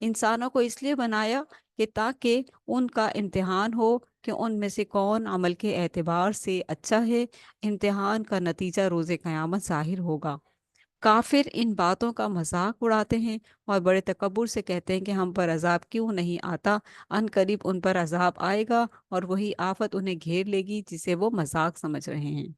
انسانوں کو اس لیے بنایا کہ تاکہ ان کا امتحان ہو کہ ان میں سے کون عمل کے اعتبار سے اچھا ہے۔ امتحان کا نتیجہ روز قیامت ظاہر ہوگا۔ کافر ان باتوں کا مذاق اڑاتے ہیں اور بڑے تکبر سے کہتے ہیں کہ ہم پر عذاب کیوں نہیں آتا۔ ان قریب ان پر عذاب آئے گا اور وہی آفت انہیں گھیر لے گی جسے وہ مذاق سمجھ رہے ہیں۔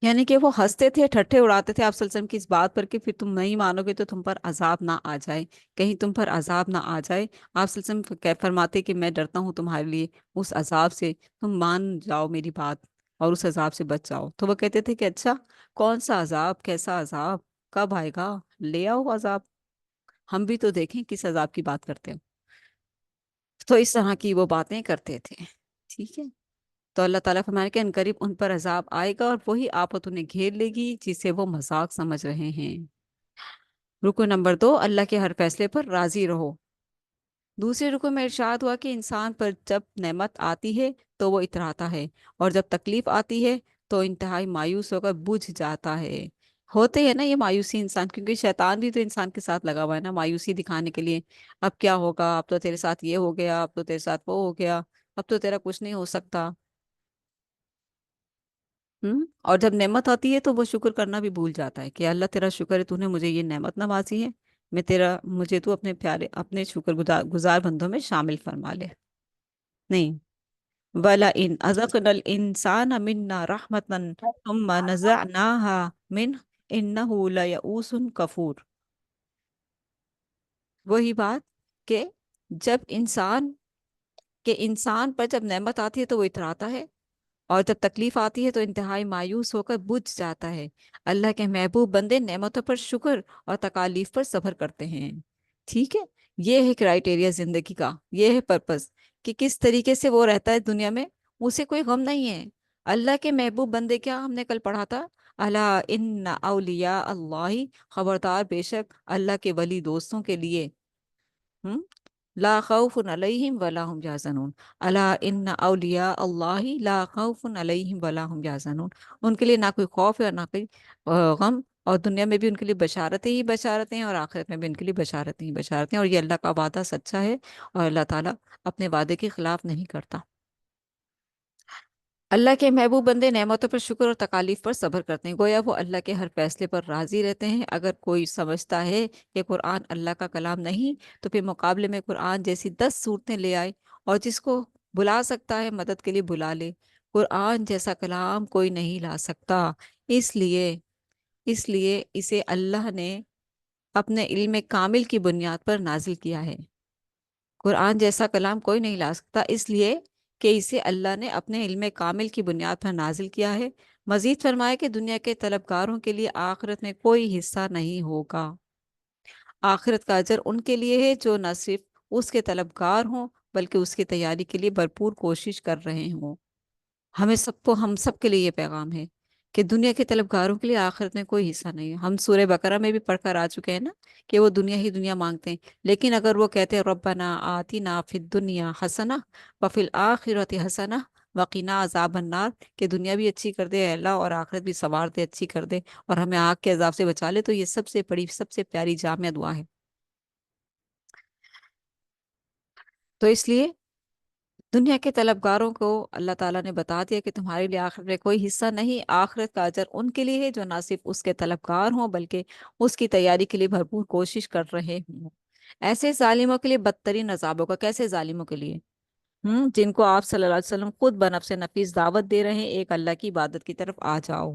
یعنی کہ وہ ہنستے تھے، ٹھٹھے اڑاتے تھے آپ صلی اللہ علیہ وسلم کی اس بات پر کہ پھر تم نہیں مانو گے تو تم پر عذاب نہ آ جائے، کہیں تم پر عذاب نہ آ جائے۔ آپ صلی اللہ علیہ وسلم فرماتے کہ میں ڈرتا ہوں تمہارے لیے اس عذاب سے، تم مان جاؤ میری بات اور اس عذاب سے بچ جاؤ۔ تو وہ کہتے تھے کہ اچھا کون سا عذاب، کیسا عذاب، کب آئے گا، لے آؤ عذاب، ہم بھی تو دیکھیں کس عذاب کی بات کرتے ہو۔ تو اس طرح کی وہ باتیں کرتے تھے، ٹھیک ہے۔ تو اللہ تعالیٰ فرمایا کہ عنقریب ان پر عذاب آئے گا اور وہی آفت انہیں گھیر لے گی جسے وہ مذاق سمجھ رہے ہیں۔ رکو نمبر 2، اللہ کے ہر فیصلے پر راضی رہو۔ دوسرے رکو میں ارشاد ہوا کہ انسان پر جب نعمت آتی ہے تو وہ اتراتا ہے، اور جب تکلیف آتی ہے تو انتہائی مایوس ہو کر بجھ جاتا ہے۔ ہوتے ہیں نا یہ مایوسی انسان، کیونکہ شیطان بھی تو انسان کے ساتھ لگا ہوا ہے نا مایوسی دکھانے کے لیے۔ اب کیا ہوگا، اب تو تیرے ساتھ یہ ہو گیا، اب تو تیرے ساتھ وہ ہو گیا، اب تو تیرا کچھ نہیں ہو سکتا۔ اور جب نعمت آتی ہے تو وہ شکر کرنا بھی بھول جاتا ہے کہ اللہ تیرا شکر ہے تو نے مجھے یہ نعمت نوازی ہے، میں تیرا، مجھے تو اپنے پیارے اپنے شکر گزار بندوں میں شامل فرما لے۔ نہیں، ولا ان اذقنا الانسان منا رحمتا ثم نزعناها من انه لیئوس کفور۔ وہی بات کہ جب انسان پر جب نعمت آتی ہے تو وہ اتراتا ہے، اور جب تکلیف آتی ہے تو انتہائی مایوس ہو کر بجھ جاتا ہے۔ اللہ کے محبوب بندے نعمتوں پر شکر اور تکالیف پر صبر کرتے ہیں، ٹھیک ہے۔ یہ ہے کرائٹیریا زندگی کا، یہ ہے پرپس کہ کس طریقے سے وہ رہتا ہے دنیا میں، اسے کوئی غم نہیں ہے۔ اللہ کے محبوب بندے، کیا ہم نے کل پڑھا تھا، الا ان اولیاء اللہ، خبردار بے شک اللہ کے ولی دوستوں کے لیے ہم لا خوف علیہم ولا هم یحزنون، الا ان اولیاء اللہ لا خوف علیہم ولا هم یحزنون، ان کے لیے نہ کوئی خوف ہے اور نہ کوئی غم، اور دنیا میں بھی ان کے لیے بشارتیں ہی بشارتیں ہیں اور آخرت میں بھی ان کے لیے بشارتیں ہی بشارتیں ہیں، اور یہ اللہ کا وعدہ سچا ہے اور اللہ تعالیٰ اپنے وعدے کے خلاف نہیں کرتا۔ اللہ کے محبوب بندے نعمتوں پر شکر اور تکالیف پر صبر کرتے ہیں، گویا وہ اللہ کے ہر فیصلے پر راضی رہتے ہیں۔ اگر کوئی سمجھتا ہے کہ قرآن اللہ کا کلام نہیں تو پھر مقابلے میں قرآن جیسی 10 صورتیں لے آئے، اور جس کو بلا سکتا ہے مدد کے لیے بلا لے۔ قرآن جیسا کلام کوئی نہیں لا سکتا، اس لیے اسے اللہ نے اپنے علم کامل کی بنیاد پر نازل کیا ہے۔ قرآن جیسا کلام کوئی نہیں لا سکتا، اس لیے کہ اسے اللہ نے اپنے علم کامل کی بنیاد پر نازل کیا ہے۔ مزید فرمایا کہ دنیا کے طلبگاروں کے لیے آخرت میں کوئی حصہ نہیں ہوگا۔ آخرت کا اجر ان کے لیے ہے جو نہ صرف اس کے طلبگار ہوں بلکہ اس کی تیاری کے لیے بھرپور کوشش کر رہے ہوں۔ ہم سب کے لیے یہ پیغام ہے کہ دنیا کے طلبگاروں کے لیے آخرت میں کوئی حصہ نہیں ہے۔ ہم سورہ بقرہ میں بھی پڑھ کر آ چکے ہیں نا کہ وہ دنیا ہی دنیا مانگتے ہیں، لیکن اگر وہ کہتے ہیں ربنا آتنا فی الدنیا حسنہ وفی الآخرۃ حسنہ وقنا عذاب النار، کہ دنیا بھی اچھی کر دے اے اللہ اور آخرت بھی سنوار دے، اچھی کر دے اور ہمیں آگ کے عذاب سے بچا لے، تو یہ سب سے بڑی، سب سے پیاری جامع دعا ہے۔ تو اس لیے دنیا کے طلبگاروں کو اللہ تعالیٰ نے بتا دیا کہ تمہارے لیے آخرت میں کوئی حصہ نہیں، آخرت کا اجر ان کے لیے ہے جو نہ صرف اس کے طلبگار ہوں بلکہ اس کی تیاری کے لیے بھرپور کوشش کر رہے ہوں۔ ایسے ظالموں کے لیے بدترین عذاب ہوگا۔ کیسے ظالموں کے لیے؟ جن کو آپ صلی اللہ علیہ وسلم خود بنفس نفیس دعوت دے رہے ہیں ایک اللہ کی عبادت کی طرف آ جاؤ،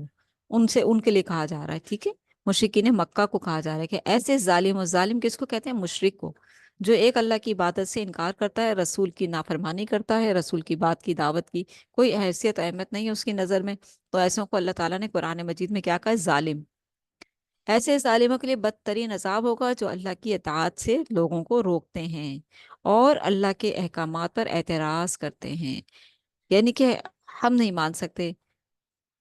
ان کے لیے کہا جا رہا ہے، ٹھیک ہے۔ مشرکین مکہ کو کہا جا رہا ہے کہ ایسے ظالم، و ظالم کس کو کہتے ہیں؟ مشرک کو، جو ایک اللہ کی عبادت سے انکار کرتا ہے، رسول کی نافرمانی کرتا ہے، رسول کی بات کی دعوت کی کوئی حیثیت اہمیت نہیں ہے اس کی نظر میں، تو ایسوں کو اللہ تعالیٰ نے قرآن مجید میں کیا کہا ہے؟ ظالم۔ ایسے ظالموں کے لیے بدترین عذاب ہوگا جو اللہ کی اطاعت سے لوگوں کو روکتے ہیں اور اللہ کے احکامات پر اعتراض کرتے ہیں، یعنی کہ ہم نہیں مان سکتے،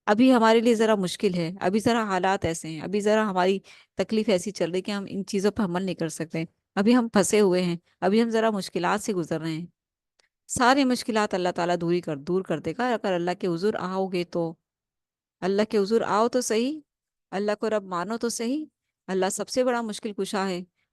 ابھی ہمارے لیے ذرا مشکل ہے، ابھی ذرا حالات ایسے ہیں، ابھی ذرا ہماری تکلیف ایسی چل رہی کہ ہم ان چیزوں پر عمل نہیں کر سکتے، ابھی ہم پھنسے ہوئے ہیں، ابھی ہم ذرا مشکلات سے گزر رہے ہیں۔ ساری مشکلات اللہ تعالیٰ دور کر دے گا اگر اللہ کے حضور آؤ گے تو۔ اللہ کے حضور آؤ تو صحیح، اللہ کو رب مانو تو صحیح، اللہ سب سے بڑا مشکل کشا ہے،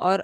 اور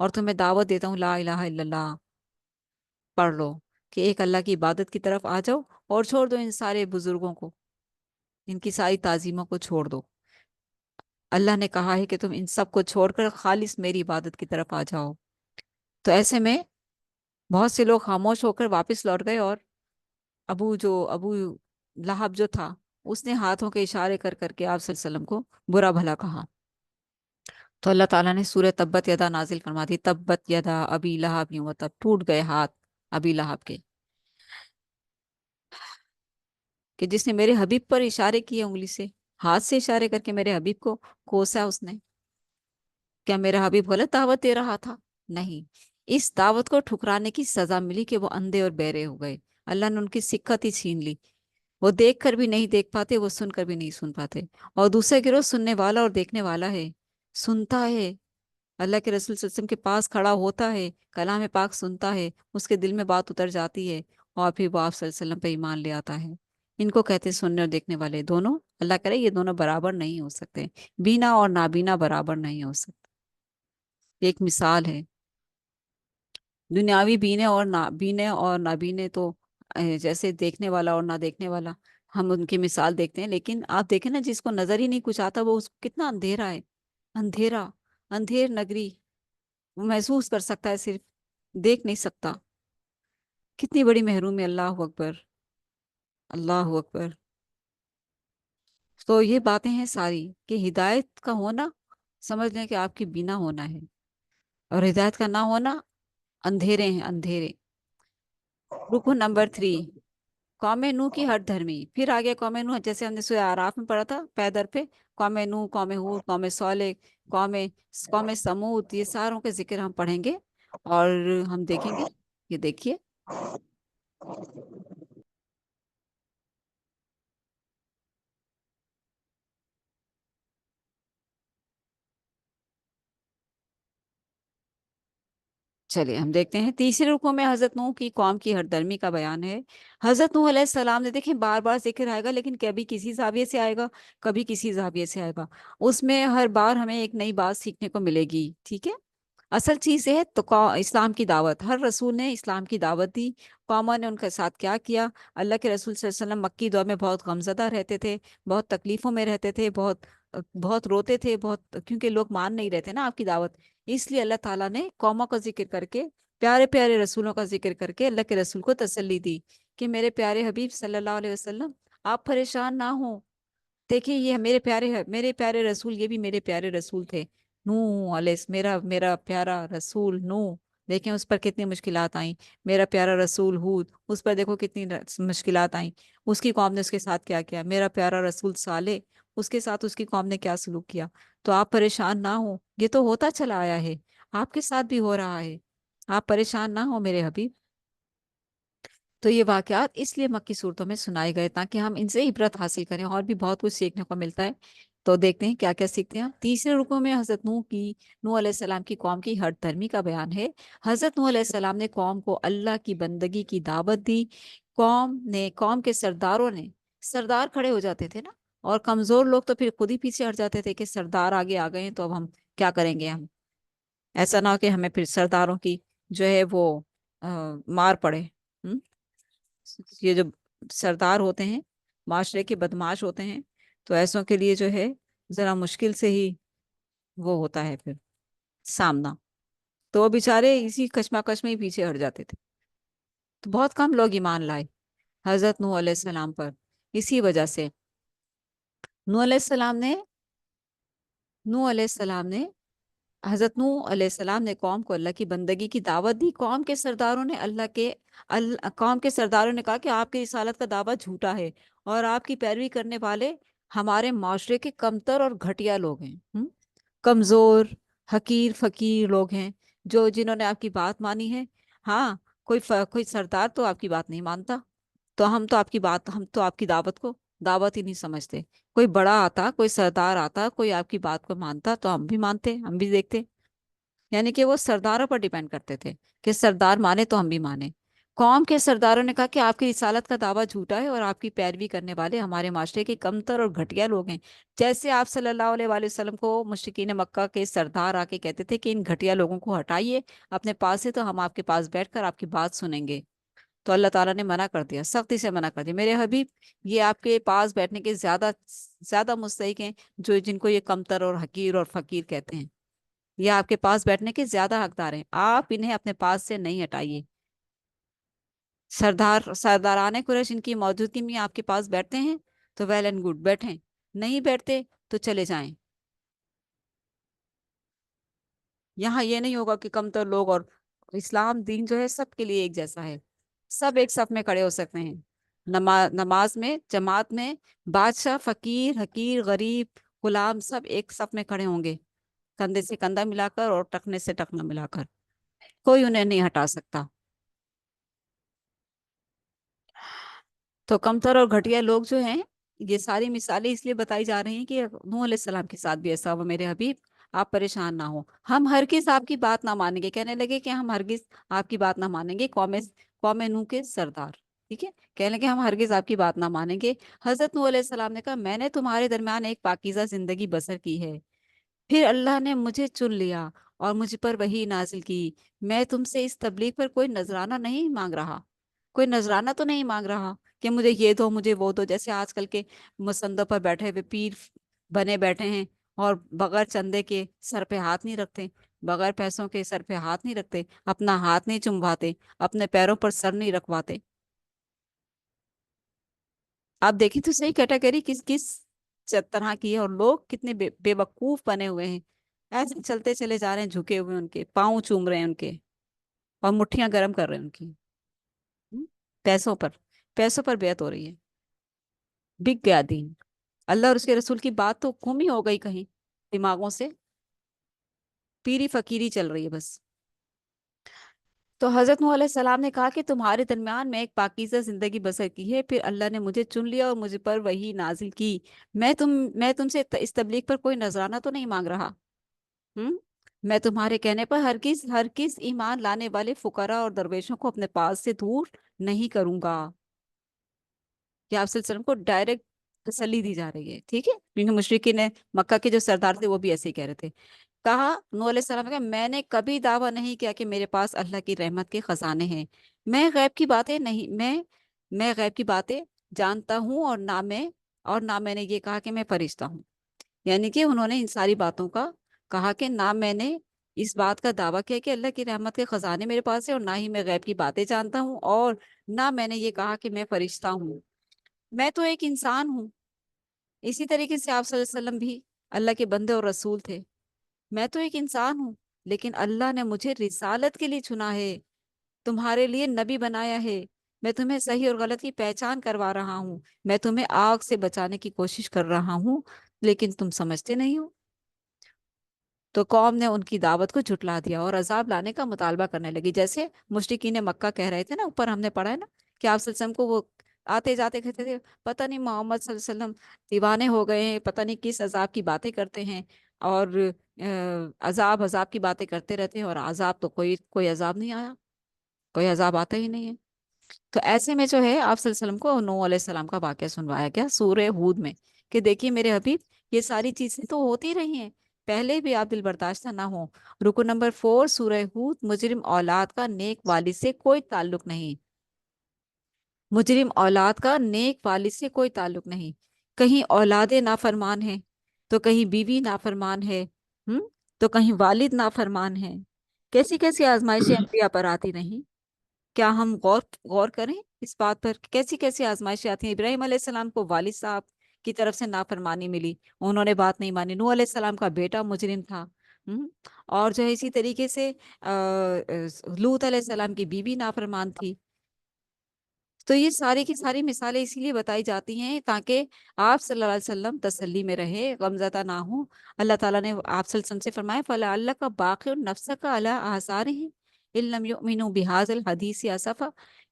اور تمہیں دعوت دیتا ہوں لا الہ الا اللہ پڑھ لو، کہ ایک اللہ کی عبادت کی طرف آ جاؤ، اور چھوڑ دو ان سارے بزرگوں کو، ان کی ساری تعظیموں کو چھوڑ دو۔ اللہ نے کہا ہے کہ تم ان سب کو چھوڑ کر خالص میری عبادت کی طرف آ جاؤ۔ تو ایسے میں بہت سے لوگ خاموش ہو کر واپس لوٹ گئے، اور ابو لہب جو تھا، اس نے ہاتھوں کے اشارے کر کر کے آپ صلی اللہ علیہ وسلم کو برا بھلا کہا۔ تو اللہ تعالیٰ نے سورہ تبت یدا نازل فرما دی، تبت یدا ابی لہب، یوں مطلب ٹوٹ گئے ہاتھ ابی لہب کے، کہ جس نے میرے حبیب پر اشارے کیے انگلی سے، ہاتھ سے اشارے کر کے میرے حبیب کو کوسا اس نے۔ کیا میرا حبیب غلط دعوت دے رہا تھا؟ نہیں، اس دعوت کو ٹھکرانے کی سزا ملی کہ وہ اندھے اور بہرے ہو گئے، اللہ نے ان کی سکت ہی چھین لی، وہ دیکھ کر بھی نہیں دیکھ پاتے، وہ سن کر بھی نہیں سن پاتے۔ اور دوسرا گروہ سننے والا اور دیکھنے والا ہے، سنتا ہے، اللہ کے رسول صلی اللہ علیہ وسلم کے پاس کھڑا ہوتا ہے، کلام پاک سنتا ہے، اس کے دل میں بات اتر جاتی ہے، اور پھر وہ آپ صلی اللہ علیہ وسلم پہ ایمان لے آتا ہے۔ ان کو کہتے ہیں سننے اور دیکھنے والے دونوں، اللہ کرے یہ دونوں برابر نہیں ہو سکتے، بینا اور نابینا برابر نہیں ہو سکتے۔ یہ ایک مثال ہے، دنیاوی بینے اور نابینے تو جیسے دیکھنے والا اور نہ دیکھنے والا، ہم ان کی مثال دیکھتے ہیں، لیکن آپ دیکھیں نا، جس کو نظر ہی نہیں کچھ آتا، وہ اس کو کتنا اندھیرا ہے، اندھیرا، اندھیر نگری، وہ محسوس کر سکتا ہے، صرف دیکھ نہیں سکتا۔ کتنی بڑی محرومی، اللہ اکبر، اللہ اکبر۔ تو یہ باتیں ہیں ساری، کہ ہدایت کا ہونا سمجھ لیں کہ آپ کی بینا ہونا ہے، اور ہدایت کا نہ ہونا اندھیرے ہیں، اندھیرے۔ رکو نمبر 3، قوم نوح کی ہر دھرمی، پھر آگے قوم نوح، جیسے ہم نے سورہ اعراف میں پڑھا تھا پیدر پہ، قوم نوح، قوم ہود، قوم صالح، قوم قوم سمود، یہ ساروں کے ذکر ہم پڑھیں گے، اور ہم دیکھیں گے۔ یہ دیکھیے، چلیے ہم دیکھتے ہیں تیسرے رکوع میں حضرت نوح کی قوم کی ہر درمی کا بیان ہے۔ حضرت نوح علیہ السلام نے، دیکھیں بار بار ذکر آئے گا، لیکن کبھی کسی زاویے سے آئے گا، کبھی کسی زاویے سے آئے گا، اس میں ہر بار ہمیں ایک نئی بات سیکھنے کو ملے گی، ٹھیک ہے۔ اصل چیز یہ ہے تو اسلام کی دعوت، ہر رسول نے اسلام کی دعوت دی، قوموں نے ان کے ساتھ کیا کیا۔ اللہ کے رسول صلی اللہ علیہ وسلم مکی دور میں بہت غمزدہ رہتے تھے، بہت تکلیفوں میں رہتے تھے، بہت بہت روتے تھے، بہت، کیونکہ لوگ مان نہیں رہتے نا آپ کی دعوت۔ اس لیے اللہ تعالیٰ نے قوموں کا ذکر کر کے، پیارے پیارے رسولوں کا ذکر کر کے اللہ کے رسول کو تسلی دی، کہ میرے پیارے حبیب صلی اللہ علیہ وسلم آپ پریشان نہ ہوں، دیکھیں یہ میرے پیارے رسول، یہ بھی میرے پیارے رسول تھے، نوح علیہ میرا پیارا رسول نوح، دیکھیں اس پر کتنی مشکلات آئیں، میرا پیارا رسول ہود، اس پر دیکھو کتنی مشکلات آئیں، اس کی قوم نے اس کے ساتھ کیا کیا، میرا پیارا رسول صالح، اس کے ساتھ اس کی قوم نے کیا سلوک کیا۔ تو آپ پریشان نہ ہو، یہ تو ہوتا چلا آیا ہے، آپ کے ساتھ بھی ہو رہا ہے، آپ پریشان نہ ہو میرے حبیب۔ تو یہ واقعات اس لیے مکی صورتوں میں سنائے گئے، تاکہ ہم ان سے عبرت حاصل کریں، اور بھی بہت کچھ سیکھنے کو ملتا ہے۔ تو دیکھتے ہیں کیا کیا سیکھتے ہیں۔ تیسرے رکوع میں حضرت نوح علیہ السلام کی قوم کی ہر دھرمی کا بیان ہے۔ حضرت نوح علیہ السلام نے قوم کو اللہ کی بندگی کی دعوت دی، قوم کے سرداروں نے، سردار کھڑے ہو جاتے تھے نا، اور کمزور لوگ تو پھر خود ہی پیچھے ہٹ جاتے تھے، کہ سردار آگے آ گئے ہیں تو اب ہم کیا کریں گے، ہم ایسا نہ ہو کہ ہمیں پھر سرداروں کی جو ہے وہ مار پڑے۔ یہ جو سردار ہوتے ہیں معاشرے کے بدماش ہوتے ہیں، تو ایسوں کے لیے جو ہے ذرا مشکل سے ہی وہ ہوتا ہے پھر سامنا، تو وہ بیچارے اسی کشمکش میں ہی پیچھے ہٹ جاتے تھے۔ تو بہت کم لوگ ایمان لائے حضرت نوح علیہ السلام پر، اسی وجہ سے نوح علیہ السلام نے نوح علیہ السلام نے حضرت نوح علیہ السلام نے قوم کو اللہ کی بندگی کی دعوت دی۔ قوم کے سرداروں نے قوم کے سرداروں نے کہا کہ آپ کی رسالت کا دعویٰ جھوٹا ہے، اور آپ کی پیروی کرنے والے ہمارے معاشرے کے کمتر اور گھٹیا لوگ ہیں، کمزور، حقیر فقیر لوگ ہیں، جنہوں نے آپ کی بات مانی ہے۔ ہاں، کوئی سردار تو آپ کی بات نہیں مانتا، تو ہم تو آپ کی دعوت کو دعوت ہی نہیں سمجھتے۔ کوئی بڑا آتا، کوئی سردار آتا، کوئی آپ کی بات کو مانتا تو ہم بھی مانتے، ہم بھی دیکھتے۔ یعنی کہ وہ سرداروں پر ڈیپینڈ کرتے تھے، کہ سردار مانے تو ہم بھی مانے۔ قوم کے سرداروں نے کہا کہ آپ کی رسالت کا دعویٰ جھوٹا ہے اور آپ کی پیروی کرنے والے ہمارے معاشرے کے کمتر اور گھٹیا لوگ ہیں۔ جیسے آپ صلی اللہ علیہ وآلہ وسلم کو مشرکین مکہ کے سردار آ کے کہتے تھے کہ ان گھٹیا لوگوں کو ہٹائیے اپنے پاس سے، تو ہم آپ کے پاس بیٹھ کر آپ کی بات سنیں گے۔ تو اللہ تعالیٰ نے منع کر دیا، سختی سے منع کر دیا، میرے حبیب یہ آپ کے پاس بیٹھنے کے زیادہ زیادہ مستحق ہیں، جن کو یہ کمتر اور حقیر اور فقیر کہتے ہیں، یہ آپ کے پاس بیٹھنے کے زیادہ حقدار ہیں، آپ انہیں اپنے پاس سے نہیں ہٹائیے۔ سرداران قریش ان کی موجودگی میں آپ کے پاس بیٹھتے ہیں تو ویل اینڈ گڈ، بیٹھیں، نہیں بیٹھتے تو چلے جائیں۔ یہاں یہ نہیں ہوگا کہ کمتر لوگ، اور اسلام دین جو ہے سب کے لیے ایک جیسا ہے، سب ایک صف میں کھڑے ہو سکتے ہیں، نماز میں، جماعت میں، بادشاہ، فقیر، حقیر، غریب، غلام، سب ایک صف میں کھڑے ہوں گے، کندھے سے کندھا ملا کر اور ٹخنے سے ٹخنا ملا کر، کوئی انہیں نہیں ہٹا سکتا۔ تو کمتر اور گھٹیا لوگ جو ہیں، یہ ساری مثالیں اس لیے بتائی جا رہی ہیں کہ نوح علیہ السلام کے ساتھ بھی ایسا ہوا میرے حبیب، آپ پریشان نہ ہو، ہم ہرگز آپ کی بات نہ مانیں گے، کہنے لگے کہ ہم ہرگز آپ کی بات نہ مانیں گے، قوم نوح کے سردار، ٹھیک ہے، کہنے لگے ہم ہرگز آپ کی بات نہ مانیں گے۔ حضرت نوح علیہ السلام نے کہا میں نے تمہارے درمیان ایک پاکیزہ زندگی بسر کی ہے، پھر اللہ نے مجھے چن لیا اور مجھ پر وحی نازل کی، میں تم سے اس تبلیغ پر کوئی نذرانہ نہیں مانگ رہا، کوئی نذرانہ تو نہیں مانگ رہا کہ مجھے یہ دو مجھے وہ دو، جیسے آج کل کے مسندوں پر بیٹھے ہوئے پیر بنے بیٹھے ہیں اور بغیر چندے کے سر پہ ہاتھ نہیں رکھتے، بغیر پیسوں کے سر پہ ہاتھ نہیں رکھتے، اپنا ہاتھ نہیں چمواتے، اپنے پیروں پر سر نہیں رکھواتے۔ آپ دیکھیں تو صحیح کیٹیگری کس کس طرح کی ہے، اور لوگ کتنے بے وقوف بنے ہوئے ہیں، ایسے چلتے چلے جا رہے ہیں جھکے ہوئے، ان کے پاؤں چوم رہے ہیں ان کے، اور مٹھیاں گرم کر رہے ہیں ان کی، ہم؟ پیسوں پر، پیسوں پر بیعت ہو رہی ہے، بک گیا دین، اللہ اور اس کے رسول کی بات تو گم ہی ہو گئی کہیں دماغوں سے، پیری فقیری چل رہی ہے بس۔ تو حضرت نوح علیہ السلام نے کہا کہ تمہارے درمیان میں ایک پاکیزہ زندگی بسر کی ہے، پھر اللہ نے مجھے چن لیا اور مجھ پر وحی نازل کی، میں تم سے اس تبلیغ پر کوئی نذرانہ تو نہیں مانگ رہا، ہم؟ میں تمہارے کہنے پر ہرگز ایمان لانے والے فقراء اور درویشوں کو اپنے پاس سے دور نہیں کروں گا، کہ آپ صلی اللہ علیہ وسلم کو ڈائریکٹ تسلی دی جا رہی ہے، ٹھیک ہے، کیونکہ مشرکین نے مکہ کے جو سردار تھے وہ بھی ایسے ہی کہہ رہے تھے۔ کہا نوح علیہ السلام نے کہا میں نے کبھی دعویٰ نہیں کیا کہ میرے پاس اللہ کی رحمت کے خزانے ہیں، میں غیب کی باتیں نہیں میں غیب کی باتیں جانتا ہوں، اور نہ میں نے یہ کہا کہ میں فرشتہ ہوں، یعنی کہ انہوں نے ان ساری باتوں کا کہا کہ نہ میں نے اس بات کا دعویٰ کیا کہ اللہ کی رحمت کے خزانے میرے پاس ہے، اور نہ ہی میں غیب کی باتیں جانتا ہوں، اور نہ میں نے یہ کہا کہ میں فرشتہ ہوں، میں تو ایک انسان ہوں۔ اسی طریقے سے آپ صلی اللہ علیہ وسلم بھی اللہ کے بندے اور رسول تھے، میں تو ایک انسان ہوں، لیکن اللہ نے مجھے رسالت کے لیے چنا ہے، تمہارے لیے نبی بنایا ہے، میں تمہیں صحیح اور غلط کی پہچان کروا رہا ہوں، میں تمہیں آگ سے بچانے کی کوشش کر رہا ہوں، لیکن تم سمجھتے نہیں ہو۔ تو قوم نے ان کی دعوت کو جھٹلا دیا اور عذاب لانے کا مطالبہ کرنے لگی، جیسے مشرکین مکہ کہہ رہے تھے نا، اوپر ہم نے پڑھا ہے نا کہ آپ صلی اللہ علیہ وسلم کو وہ آتے جاتے کہتے تھے پتہ نہیں محمد صلی اللہ علیہ وسلم دیوانے ہو گئے ہیں، پتہ نہیں کس عذاب کی باتیں کرتے ہیں، اور عذاب کی باتیں کرتے رہتے ہیں، اور عذاب تو کوئی عذاب نہیں آیا، کوئی عذاب آتا ہی نہیں ہے۔ تو ایسے میں جو ہے آپ صلی اللہ علیہ وسلم کو نوح علیہ السلام کا واقعہ سنوایا گیا سورہ ہود میں، کہ دیکھیے میرے حبیب یہ ساری چیزیں تو ہوتی رہی ہیں، پہلے بھی آپ دل برداشتہ نہ ہوں۔ رکو نمبر 4 سورہ ہود، مجرم اولاد کا نیک والد سے کوئی تعلق نہیں، مجرم اولاد کا نیک والد سے کوئی تعلق نہیں، کہیں اولاد نافرمان ہے تو کہیں بیوی نافرمان ہے، تو کہیں والد نافرمان ہے، کیسی کیسی آزمائشیں انبیاء پر آتی نہیں، کیا ہم غور کریں اس بات پر، کیسی کیسی آزمائشیں آتی ہیں۔ ابراہیم علیہ السلام کو والد صاحب کی طرف سے نافرمانی ملی، انہوں نے بات نہیں مانی، نوح علیہ السلام کا بیٹا مجرم تھا، اور جو ہے اسی طریقے سے لوط علیہ السلام کی بیوی نافرمان تھی۔ تو یہ ساری کی ساری مثالیں اسی لیے بتائی جاتی ہیں تاکہ آپ صلی اللہ علیہ وسلم تسلی میں رہے، غمزدہ نہ ہو۔ اللہ تعالیٰ نے آپ صلی اللہ علیہ وسلم سے فرمایا فَلَعَلَّكَ بَاخِعٌ نَفْسَكَ عَلَىٰ آثَارِهِمْ إِن لَّمْ يُؤْمِنُوا بِهَٰذَا الْحَدِيثِ أَسَفًا،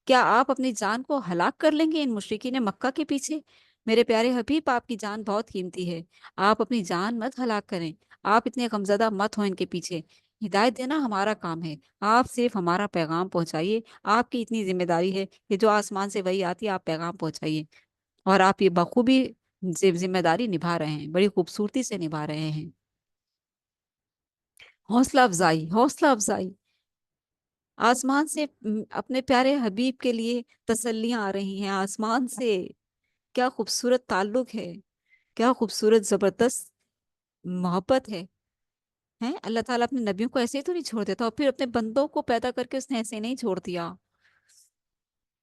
کیا آپ اپنی جان کو ہلاک کر لیں گے ان مشرکین مکہ کے پیچھے؟ میرے پیارے حبیب آپ کی جان بہت قیمتی ہے، آپ اپنی جان مت ہلاک کریں، آپ اتنے غمزدہ مت ہو ان کے پیچھے، ہدایت دینا ہمارا کام ہے، آپ صرف ہمارا پیغام پہنچائیے، آپ کی اتنی ذمہ داری ہے کہ جو آسمان سے وہی آتی ہے آپ پیغام پہنچائیے، اور آپ یہ بخوبی ذمہ داری نبھا رہے ہیں، بڑی خوبصورتی سے نبھا رہے ہیں۔ حوصلہ افزائی، حوصلہ افزائی، آسمان سے اپنے پیارے حبیب کے لیے تسلیاں آ رہی ہیں آسمان سے، کیا خوبصورت تعلق ہے، کیا خوبصورت زبردست محبت ہے، ہیں اللہ تعالیٰ اپنے نبیوں کو ایسے ہی تو نہیں چھوڑ دیتا، اور پھر اپنے بندوں کو پیدا کر کے اس نے ایسے نہیں چھوڑ دیا۔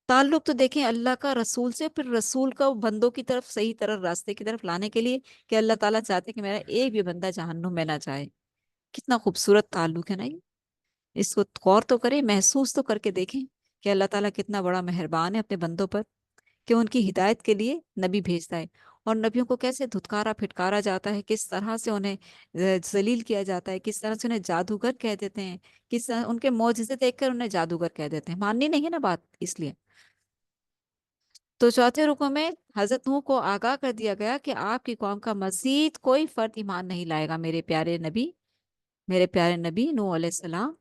تعلق تو دیکھیں اللہ کا رسول سے، پھر رسول کا بندوں کی طرف صحیح طرح راستے کی طرف لانے کے لیے، کہ اللہ تعالیٰ چاہتے کہ میرا ایک بھی بندہ جہنم میں نہ جائے۔ کتنا خوبصورت تعلق ہے نا یہ، اس کو غور تو کریں، محسوس تو کر کے دیکھیں کہ اللہ تعالیٰ کتنا بڑا مہربان ہے اپنے بندوں پر، کہ ان کی ہدایت کے لیے نبی بھیجتا ہے، اور نبیوں کو کیسے دھتکارا پھٹکارا جاتا ہے، کس طرح سے انہیں ذلیل کیا جاتا ہے، کس طرح سے انہیں جادوگر کہہ دیتے ہیں، کس طرح ان کے معجزے دیکھ کر انہیں جادوگر کہہ دیتے ہیں، ماننی نہیں ہے نا بات اس لیے۔ تو چوتھے رکوع میں حضرت نوح کو آگاہ کر دیا گیا کہ آپ کی قوم کا مزید کوئی فرد ایمان نہیں لائے گا، میرے پیارے نبی، میرے پیارے نبی نوح علیہ السلام،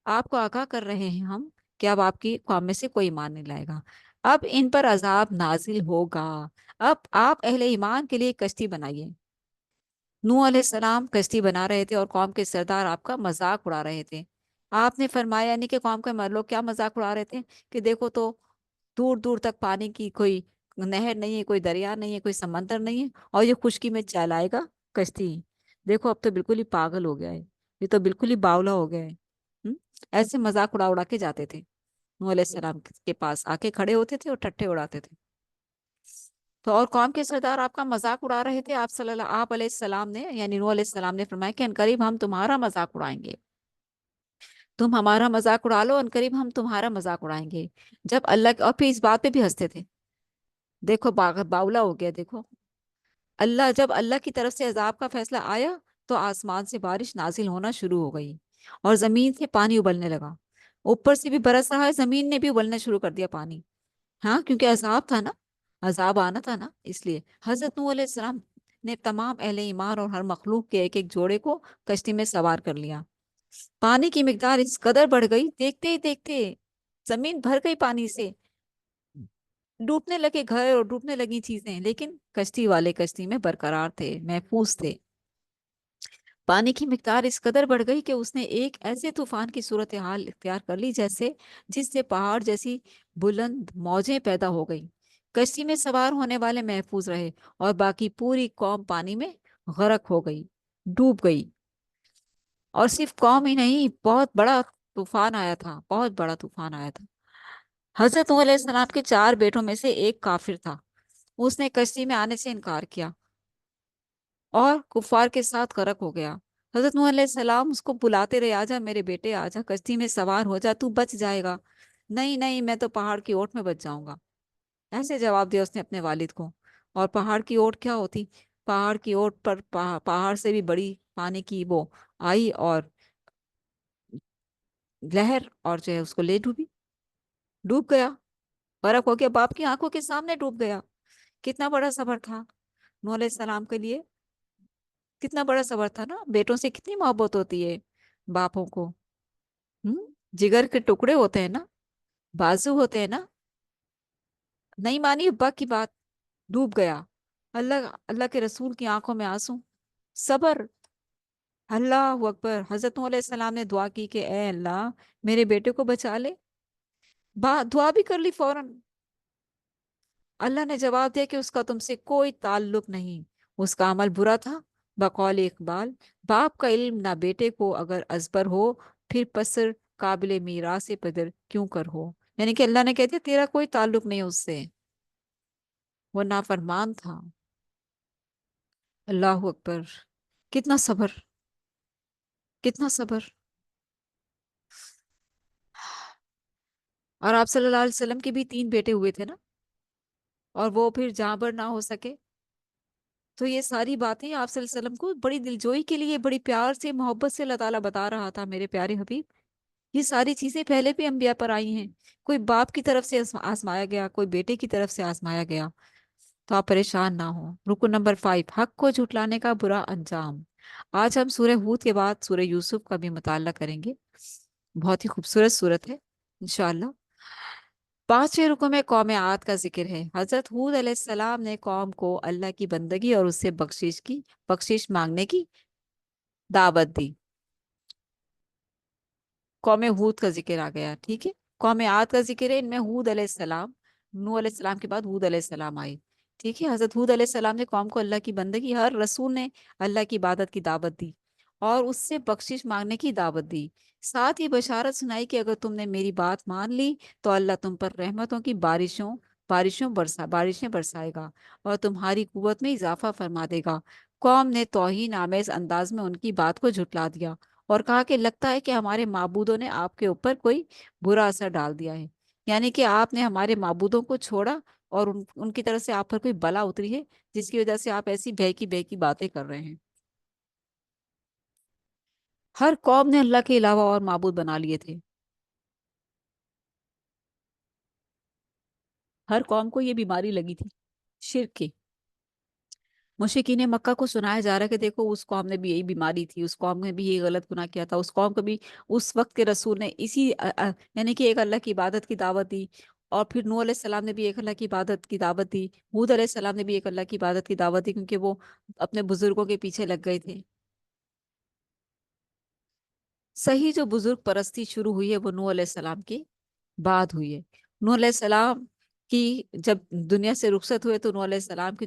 آپ کو آگاہ کر رہے ہیں ہم کہ اب آپ کی قوم میں سے کوئی ایمان نہیں لائے گا، اب ان پر عذاب نازل ہوگا، اب آپ اہل ایمان کے لیے کشتی بنائیے۔ نوح علیہ السلام کشتی بنا رہے تھے اور قوم کے سردار آپ کا مذاق اڑا رہے تھے۔ آپ نے فرمایا، یعنی کہ قوم کے لوگ کیا مذاق اڑا رہے تھے کہ دیکھو تو دور دور تک پانی کی کوئی نہر نہیں ہے، کوئی دریا نہیں ہے، کوئی سمندر نہیں ہے، اور یہ خشکی میں چلائے گا کشتی، دیکھو اب تو بالکل ہی پاگل ہو گیا ہے، یہ تو بالکل ہی باولا ہو گیا ہے۔ ہم؟ ایسے مذاق اڑا اڑا کے جاتے تھے، نوح علیہ السلام کے پاس آ کے کھڑے ہوتے تھے اور ٹھٹھے اڑاتے تھے۔ تو اور قوم کے سردار آپ کا مذاق اڑا رہے تھے، آپ علیہ السلام نے، یعنی نوح علیہ السلام نے فرمایا کہ عنقریب ہم تمہارا مذاق اڑائیں گے، تم ہمارا مذاق اڑا لو، عنقریب ہم تمہارا مذاق اڑائیں گے۔ جب اللہ، اور پھر اس بات پہ بھی ہنستے تھے، دیکھو باولا ہو گیا، دیکھو اللہ، جب اللہ کی طرف سے عذاب کا فیصلہ آیا تو آسمان سے بارش نازل ہونا شروع ہو گئی، اور زمین سے پانی ابلنے لگا، اوپر سے بھی برس رہا ہے، زمین نے بھی ابلنا شروع کر دیا پانی، ہاں کیونکہ عذاب تھا نا، عذاب آنا تھا نا، اس لیے حضرت نوح علیہ السلام نے تمام اہل ایمان اور ہر مخلوق کے ایک ایک جوڑے کو کشتی میں سوار کر لیا۔ پانی کی مقدار اس قدر بڑھ گئی، دیکھتے ہی دیکھتے زمین بھر گئی پانی سے، ڈوبنے لگے گھر اور ڈوبنے لگی چیزیں، لیکن کشتی والے کشتی میں برقرار تھے، محفوظ تھے۔ پانی کی مقدار اس قدر بڑھ گئی کہ اس نے ایک ایسے طوفان کی صورتحال اختیار کر لی جس سے پہاڑ جیسی بلند موجیں پیدا ہو گئی، کشتی میں سوار ہونے والے محفوظ رہے، اور باقی پوری قوم پانی میں غرق ہو گئی، ڈوب گئی، اور صرف قوم ہی نہیں، بہت بڑا طوفان آیا تھا، بہت بڑا طوفان آیا تھا۔ حضرت نوح علیہ السلام کے 4 بیٹوں میں سے ایک کافر تھا، اس نے کشتی میں آنے سے انکار کیا اور کفار کے ساتھ غرق ہو گیا۔ حضرت نوح علیہ السلام اس کو بلاتے رہے، آجا میرے بیٹے، آجا کشتی میں سوار ہو جا، تو بچ جائے گا۔ نہیں نہیں، میں تو پہاڑ کی اوٹ میں بچ جاؤں گا، ایسے جواب دیا اس نے اپنے والد کو۔ اور پہاڑ کی اوٹ کیا ہوتی؟ پہاڑ کی اوٹ پر پہاڑ سے بھی بڑی پانی کی وہ آئی، اور لہر، اور جو ہے اس کو لے ڈوبی، ڈوب گیا، غرق ہو گیا، باپ کی آنکھوں کے سامنے ڈوب گیا۔ کتنا بڑا صبر تھا نوح علیہ السلام کے لیے، کتنا بڑا صبر تھا نا، بیٹوں سے کتنی محبت ہوتی ہے باپوں کو، ہم؟ جگر کے ٹکڑے ہوتے ہیں نا، بازو ہوتے ہیں نا، نہیں مانی ابا کی بات، ڈوب گیا، اللہ اللہ کے رسول کی آنکھوں میں آنسو، صبر، اللہ اکبر۔ حضرت نوح علیہ السلام نے دعا کی کہ اے اللہ میرے بیٹے کو بچا لے، دعا بھی کر لی فوراً، اللہ نے جواب دیا کہ اس کا تم سے کوئی تعلق نہیں، اس کا عمل برا تھا، بقول اقبال، باپ کا علم نہ بیٹے کو اگر ازبر ہو، پھر پسر قابل میراث پدر کیوں کر ہو، یعنی کہ اللہ نے کہہ دیا تیرا کوئی تعلق نہیں اس سے، وہ نافرمان تھا۔ اللہ اکبر، کتنا صبر، کتنا صبر۔ اور آپ صلی اللہ علیہ وسلم کے بھی 3 بیٹے ہوئے تھے نا، اور وہ پھر جاں بر نہ ہو سکے، تو یہ ساری باتیں آپ صلی اللہ علیہ وسلم کو بڑی دلجوئی کے لیے، بڑی پیار سے، محبت سے اللہ تعالیٰ بتا رہا تھا، میرے پیارے حبیب یہ ساری چیزیں پہلے بھی انبیاء پر آئی ہیں، کوئی باپ کی طرف سے آزمایا گیا، کوئی بیٹے کی طرف سے آزمایا گیا، تو آپ پریشان نہ ہو۔ رکن نمبر 5، حق کو جھٹلانے کا برا انجام۔ آج ہم سورہ ہود کے بعد سورہ یوسف کا بھی مطالعہ کریں گے، بہت ہی خوبصورت صورت ہے انشاءاللہ۔ 5ویں رکو میں قوم عاد کا ذکر ہے۔ حضرت ہود علیہ السلام نے قوم کو اللہ کی بندگی اور اس سے بخشش مانگنے کی دعوت دی۔ قوم ہود کا ذکر آ گیا، ٹھیک ہے۔ قوم عاد کا ذکر ہے، ان میں ہود علیہ السلام، نوح علیہ السلام کے بعد ہود علیہ السلام آئے، ٹھیک ہے۔ حضرت ہود علیہ السلام نے قوم کو اللہ کی بندگی، ہر رسول نے اللہ کی عبادت کی دعوت دی اور اس سے بخشش مانگنے کی دعوت دی، ساتھ ہی بشارت سنائی کہ اگر تم نے میری بات مان لی تو اللہ تم پر رحمتوں کی بارشیں برسائے گا اور تمہاری قوت میں اضافہ فرما دے گا۔ قوم نے توہین آمیز انداز میں ان کی بات کو جھٹلا دیا اور کہا کہ لگتا ہے کہ ہمارے معبودوں نے آپ کے اوپر کوئی برا اثر ڈال دیا ہے، یعنی کہ آپ نے ہمارے معبودوں کو چھوڑا اور ان کی طرف سے آپ پر کوئی بلا اتری ہے جس کی وجہ سے آپ ایسی بہکی باتیں کر رہے ہیں۔ ہر قوم نے اللہ کے علاوہ اور معبود بنا لیے تھے، ہر قوم کو یہ بیماری لگی تھی شرک کی۔ مشرکین مکہ کو سنایا جا رہا ہے کہ دیکھو اس قوم نے بھی یہی بیماری تھی، اس قوم نے بھی یہ غلط گناہ کیا تھا، اس قوم کو بھی اس وقت کے رسول نے یعنی کہ ایک اللہ کی عبادت کی دعوت دی، اور پھر نوح علیہ السلام نے بھی ایک اللہ کی عبادت کی دعوت دی، ہود علیہ السلام نے بھی ایک اللہ کی عبادت کی دعوت دی، کیونکہ وہ اپنے بزرگوں کے پیچھے لگ گئے تھے۔ صحیح جو بزرگ پرستی شروع ہوئی ہے وہ نوح علیہ السلام کی بعد ہوئی ہے۔ نوح علیہ السلام کی جب دنیا سے رخصت ہوئے تو نوح علیہ السلام کی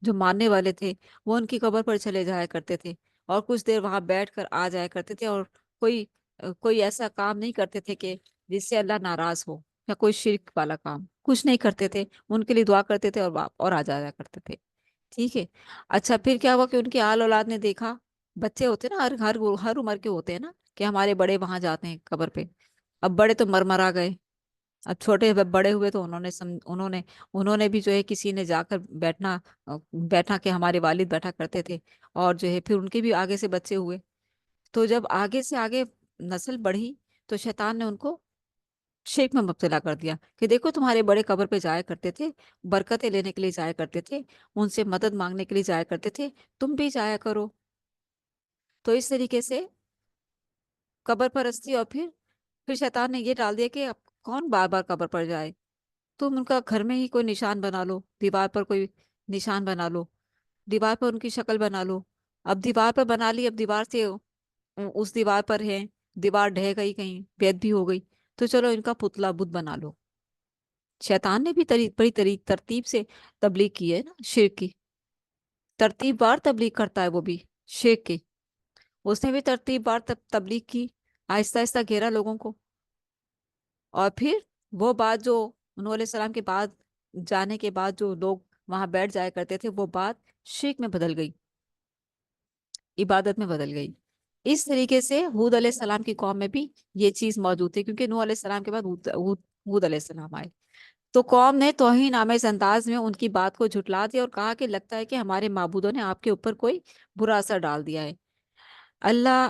جو ماننے والے تھے وہ ان کی قبر پر چلے جایا کرتے تھے اور کچھ دیر وہاں بیٹھ کر آ جایا کرتے تھے، اور کوئی ایسا کام نہیں کرتے تھے کہ جس سے اللہ ناراض ہو، یا کوئی شرک والا کام کچھ نہیں کرتے تھے، ان کے لیے دعا کرتے تھے اور آ جایا کرتے تھے، ٹھیک ہے۔ اچھا پھر کیا ہوا کہ ان کے آل اولاد نے دیکھا، بچے ہوتے ہیں نا، ہر عمر کے ہوتے ہیں نا، کہ ہمارے بڑے وہاں جاتے ہیں قبر پہ، اب بڑے تو مرا گئے، اب چھوٹے بڑے ہوئے تو انہوں نے بھی جو ہے کسی نے جا کر بیٹھا کہ ہمارے والد بیٹھا کرتے تھے، اور جو ہے پھر ان کے بھی آگے سے بچے ہوئے، تو جب آگے سے آگے نسل بڑھی تو شیطان نے ان کو شرک میں مبتلا کر دیا کہ دیکھو تمہارے بڑے قبر پہ جایا کرتے تھے، برکتیں لینے کے لیے جایا کرتے تھے، ان سے مدد مانگنے کے لیے جایا کرتے تھے، تم بھی جایا کرو۔ تو اس طریقے سے قبر پرستی، اور پھر شیطان نے یہ ڈال دیا کہ اب کون بار بار قبر پر جائے، تم ان کا گھر میں ہی کوئی نشان بنا لو، دیوار پر کوئی نشان بنا لو، دیوار پر ان کی شکل بنا لو۔ اب دیوار پر بنا لی، اب دیوار سے اس دیوار پر ہے، دیوار ڈھہ گئی، کہیں بید بھی ہو گئی، تو چلو ان کا پتلا بت بنا لو۔ شیطان نے بھی بڑی ترتیب سے تبلیغ کی ہے نا، شرک کی ترتیب بار تبلیغ کرتا ہے وہ بھی شرک کی، اس نے بھی ترتیب بار تبلیغ کی، آہستہ آہستہ گھیرا لوگوں کو، اور پھر وہ بات جو نوح علیہ السلام کے بعد جانے کے بعد جو لوگ وہاں بیٹھ جایا کرتے تھے وہ بات شرک میں بدل گئی، عبادت میں بدل گئی۔ اس طریقے سے ہود علیہ السلام کی قوم میں بھی یہ چیز موجود تھی، کیونکہ نوح علیہ السلام کے بعد ہود علیہ السلام آئے، تو قوم نے توہین آمیز انداز میں ان کی بات کو جھٹلا دیا اور کہا کہ لگتا ہے کہ ہمارے معبودوں نے آپ کے اوپر کوئی برا اثر ڈال دیا ہے۔ اللہ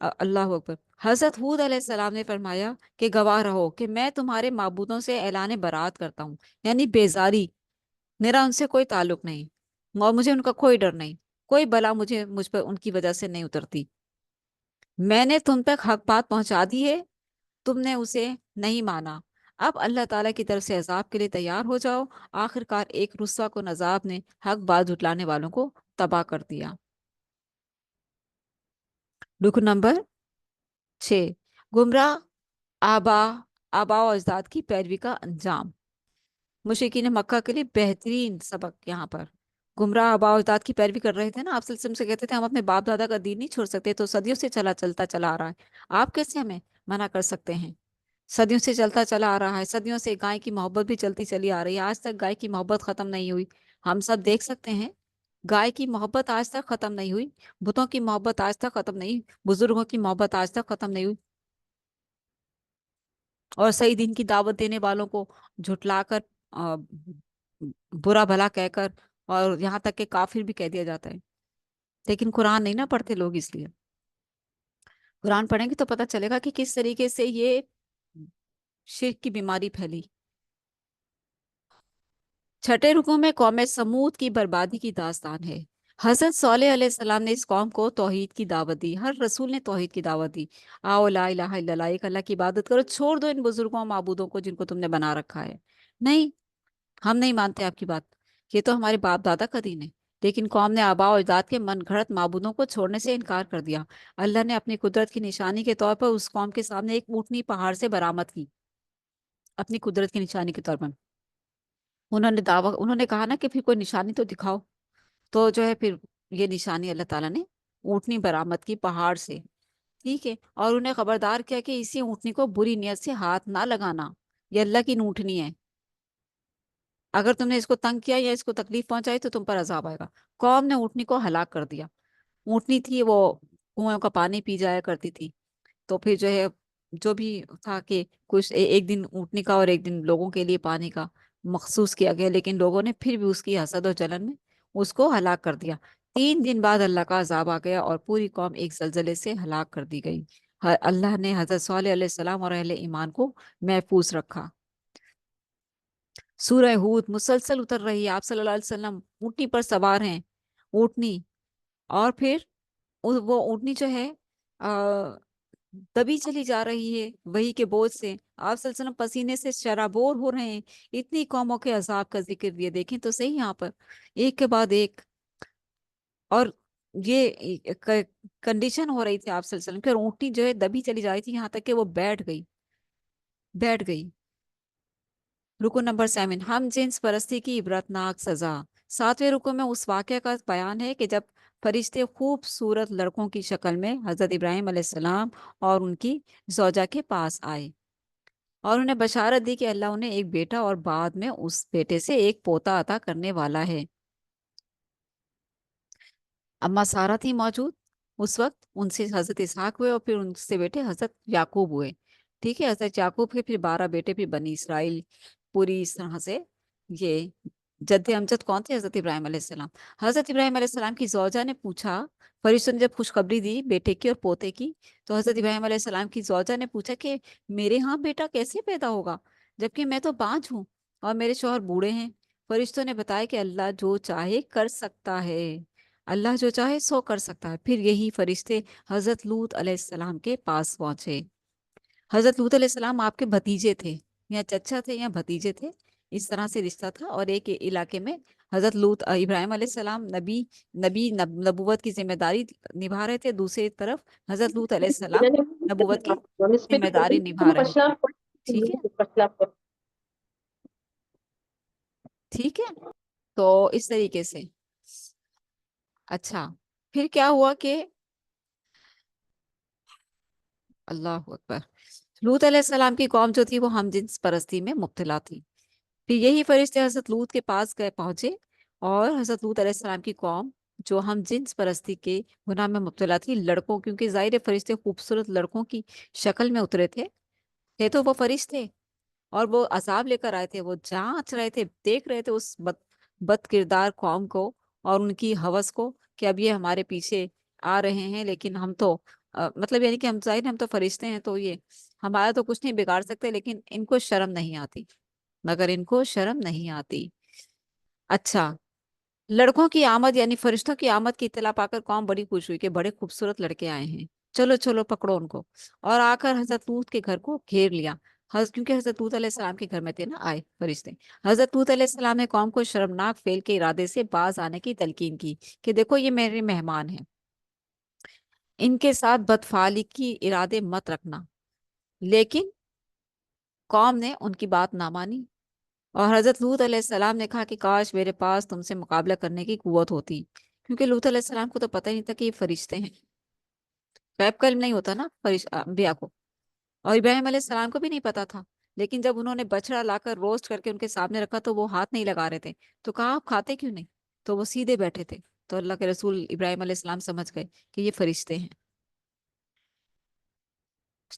اللہ اکبر۔ حضرت ہود علیہ السلام نے فرمایا کہ گواہ رہو کہ میں تمہارے معبودوں سے اعلان برات کرتا ہوں، یعنی بیزاری، میرا ان سے کوئی تعلق نہیں اور مجھے ان کا کوئی ڈر نہیں، کوئی بلا مجھ پر ان کی وجہ سے نہیں اترتی، میں نے تم تک حق بات پہنچا دی ہے، تم نے اسے نہیں مانا، اب اللہ تعالیٰ کی طرف سے عذاب کے لیے تیار ہو جاؤ۔ آخر کار ایک رسوا کن عذاب نے حق بات جھٹلانے والوں کو تباہ کر دیا۔ رکن نمبر 6، گمراہ آبا و اجداد کی پیروی کا انجام۔ مشرکین مکہ کے لیے بہترین سبق یہاں پر، گمراہ آبا و اجداد کی پیروی کر رہے تھے نا، آپ سلسلے سے کہتے تھے ہم اپنے باپ دادا کا دین نہیں چھوڑ سکتے، تو صدیوں سے چلا آ رہا ہے، آپ کیسے ہمیں منع کر سکتے ہیں؟ صدیوں سے چلتا چلا آ رہا ہے، صدیوں سے گائے کی محبت بھی چلتی چلی آ رہی ہے، آج تک گائے کی محبت ختم نہیں ہوئی، ہم سب دیکھ سکتے ہیں، گائے کی محبت آج تک ختم نہیں ہوئی، بتوں کی محبت آج تک ختم نہیں، بزرگوں کی محبت آج تک ختم نہیں ہوئی، اور صحیح دین کی دعوت دینے والوں کو جھٹلا کر، برا بھلا کہہ کر، اور یہاں تک کہ کافر بھی کہہ دیا جاتا ہے، لیکن قرآن نہیں نہ پڑھتے لوگ، اس لیے قرآن پڑھیں گے تو پتہ چلے گا کہ کس طریقے سے یہ شرک کی بیماری پھیلی۔ چھٹے رکوع میں قوم سمود کی بربادی کی داستان ہے۔ حضرت صالح علیہ السلام نے اس قوم کو توحید کی دعوت دی، ہر رسول نے توحید کی دعوت دی، آؤ لا الہ الا اللہ، ایک اللہ کی عبادت کرو، چھوڑ دو ان بزرگوں معبودوں کو جن کو تم نے بنا رکھا ہے۔ نہیں، ہم نہیں مانتے آپ کی بات، یہ تو ہمارے باپ دادا کا دین ہے۔ لیکن قوم نے آباء و اجداد کے من گھڑت معبودوں کو چھوڑنے سے انکار کر دیا۔ اللہ نے اپنی قدرت کی نشانی کے طور پر اس قوم کے سامنے ایک اونٹنی پہاڑ سے برآمد کی، اپنی قدرت کی نشانی کے طور پر۔ انہوں نے کہا نا کہ پھر کوئی نشانی تو دکھاؤ، تو جو ہے پھر یہ نشانی اللہ تعالیٰ نے اونٹنی برآمد کی پہاڑ سے، ٹھیک ہے، اور انہیں خبردار کیا کہ اسی اونٹنی کو بری نیت سے ہاتھ نہ لگانا، یہ اللہ کی اونٹنی ہے، اگر تم نے اس کو تنگ کیا یا اس کو تکلیف پہنچائی تو تم پر عذاب آئے گا۔ قوم نے اونٹنی کو ہلاک کر دیا۔ اونٹنی تھی وہ کنویں کا پانی پی جایا کرتی تھی، تو پھر جو ہے جو بھی تھا کہ کچھ ایک دن اونٹنی کا اور ایک دن لوگوں کے لیے پانی کا مخصوص کیا گیا، لیکن لوگوں نے پھر بھی اس کی حسد و جلن میں اس کو ہلاک کر دیا۔ 3 دن بعد اللہ کا عذاب آ گیا اور پوری قوم ایک زلزلے سے ہلاک کر دی گئی۔ اللہ نے حضرت صالح علیہ السلام اور اہل ایمان کو محفوظ رکھا۔ سورہ ہود مسلسل اتر رہی ہے، آپ صلی اللہ علیہ وسلم اونٹنی پر سوار ہیں، اونٹنی، اور پھر وہ اونٹنی جو ہے دبی چلی جا رہی ہے وہی کے بوجھ سے، آپ صلی اللہ علیہ وسلم پسینے سے شرابور ہو رہے ہیں۔ اتنی قوموں کے عذاب کا ذکر دیا، دیکھیں تو صحیح یہاں پر ایک کے بعد ایک، اور یہ کنڈیشن ہو رہی تھی آپ صلی اللہ علیہ وسلم کی، اور اونٹنی جو ہے دبی چلی جا رہی تھی یہاں تک کہ وہ بیٹھ گئی۔ رکو نمبر 7، ہم جنس پرستی کی عبرتناک سزا۔ 7ویں رکو میں اس واقعہ کا بیان ہے کہ جب فرشتے خوبصورت لڑکوں کی شکل میں حضرت ابراہیم علیہ السلام اور ان کی زوجہ کے پاس آئے اور انہیں بشارت دی کہ اللہ انہیں ایک بیٹا اور بعد میں اس بیٹے سے ایک پوتا عطا کرنے والا ہے۔ اما سارہ تھی موجود اس وقت، ان سے حضرت اسحاق ہوئے اور پھر ان سے بیٹے حضرت یعقوب ہوئے، ٹھیک ہے، حضرت یعقوب کے پھر 12 بیٹے، پھر بنی اسرائیل پوری اس طرح سے۔ یہ جد امجد کون تھے؟ حضرت ابراہیم علیہ السلام۔ حضرت ابراہیم علیہ السلام کی زوجہ نے پوچھا، فرشتوں نے جب خوشخبری دی بیٹے کی اور پوتے کی، تو حضرت ابراہیم علیہ السلام کی زوجہ نے پوچھا کہ میرے ہاں بیٹا کیسے پیدا ہوگا جبکہ میں تو بانجھ ہوں اور میرے شوہر بوڑھے ہیں؟ فرشتوں نے بتایا کہ اللہ جو چاہے کر سکتا ہے، اللہ جو چاہے سو کر سکتا ہے۔ پھر یہی فرشتے حضرت لوط علیہ السلام کے پاس پہنچے۔ حضرت لوط علیہ السلام آپ کے بھتیجے تھے، یا چچا تھے یا بھتیجے تھے، اس طرح سے رشتہ تھا، اور ایک علاقے میں حضرت لوط ابراہیم علیہ السلام نبوت کی ذمہ داری نبھا رہے تھے، دوسری طرف حضرت لوط علیہ السلام نبوت کی ذمہ داری نبھا رہے تھے، ٹھیک ہے، ٹھیک ہے، تو اس طریقے سے۔ اچھا، پھر کیا ہوا کہ اللہ اکبر، لوط علیہ السلام کی قوم جو تھی وہ ہم جنس پرستی میں مبتلا تھی۔ پھر یہی فرشتے حضرت لوط کے پاس گئے پہنچے، اور حضرت لوط علیہ السلام کی قوم جو ہم جنس پرستی کے گناہ میں مبتلا تھی، لڑکوں، کیونکہ ظاہر فرشتے خوبصورت لڑکوں کی شکل میں اترے تھے تو وہ فرشتے، اور وہ عذاب لے کر آئے تھے، وہ جانچ رہے تھے، دیکھ رہے تھے اس بد کردار قوم کو اور ان کی ہوس کو کہ اب یہ ہمارے پیچھے آ رہے ہیں، لیکن ہم تو مطلب یعنی کہ ہم ظاہر ہم تو فرشتے ہیں، تو یہ ہمارا تو کچھ نہیں بگاڑ سکتے، لیکن ان کو شرم نہیں آتی، مگر ان کو شرم نہیں آتی۔ اچھا، لڑکوں کی آمد یعنی فرشتوں کی آمد کی اطلاع پا کر قوم بڑی خوش ہوئی کہ بڑے خوبصورت لڑکے آئے ہیں، چلو چلو پکڑو ان کو، اور آ کر حضرت لوط کے گھر کو گھیر لیا۔ کیونکہ حضرت لوط علیہ السلام کے گھر میں تھے نا آئے فرشتے، حضرت لوط علیہ السلام نے قوم کو شرمناک فعل کے ارادے سے باز آنے کی تلقین کی کہ دیکھو یہ میرے مہمان ہیں، ان کے ساتھ بدفعلی کی ارادے مت رکھنا، لیکن قوم نے ان کی بات نہ مانی، اور حضرت لوط علیہ السلام نے کہا کہ کاش میرے پاس تم سے مقابلہ کرنے کی قوت ہوتی، کیونکہ لوط علیہ السلام کو تو پتہ ہی نہیں تھا کہ یہ فرشتے ہیں، غیب کا علم نہیں ہوتا نا انبیاء کو، اور ابراہیم علیہ السلام کو بھی نہیں پتا تھا، لیکن جب انہوں نے بچڑا لا کر روسٹ کر کے ان کے سامنے رکھا تو وہ ہاتھ نہیں لگا رہے تھے، تو کہا آپ کھاتے کیوں نہیں؟ تو وہ سیدھے بیٹھے تھے، تو اللہ کے رسول ابراہیم علیہ السلام سمجھ گئے کہ یہ فرشتے ہیں۔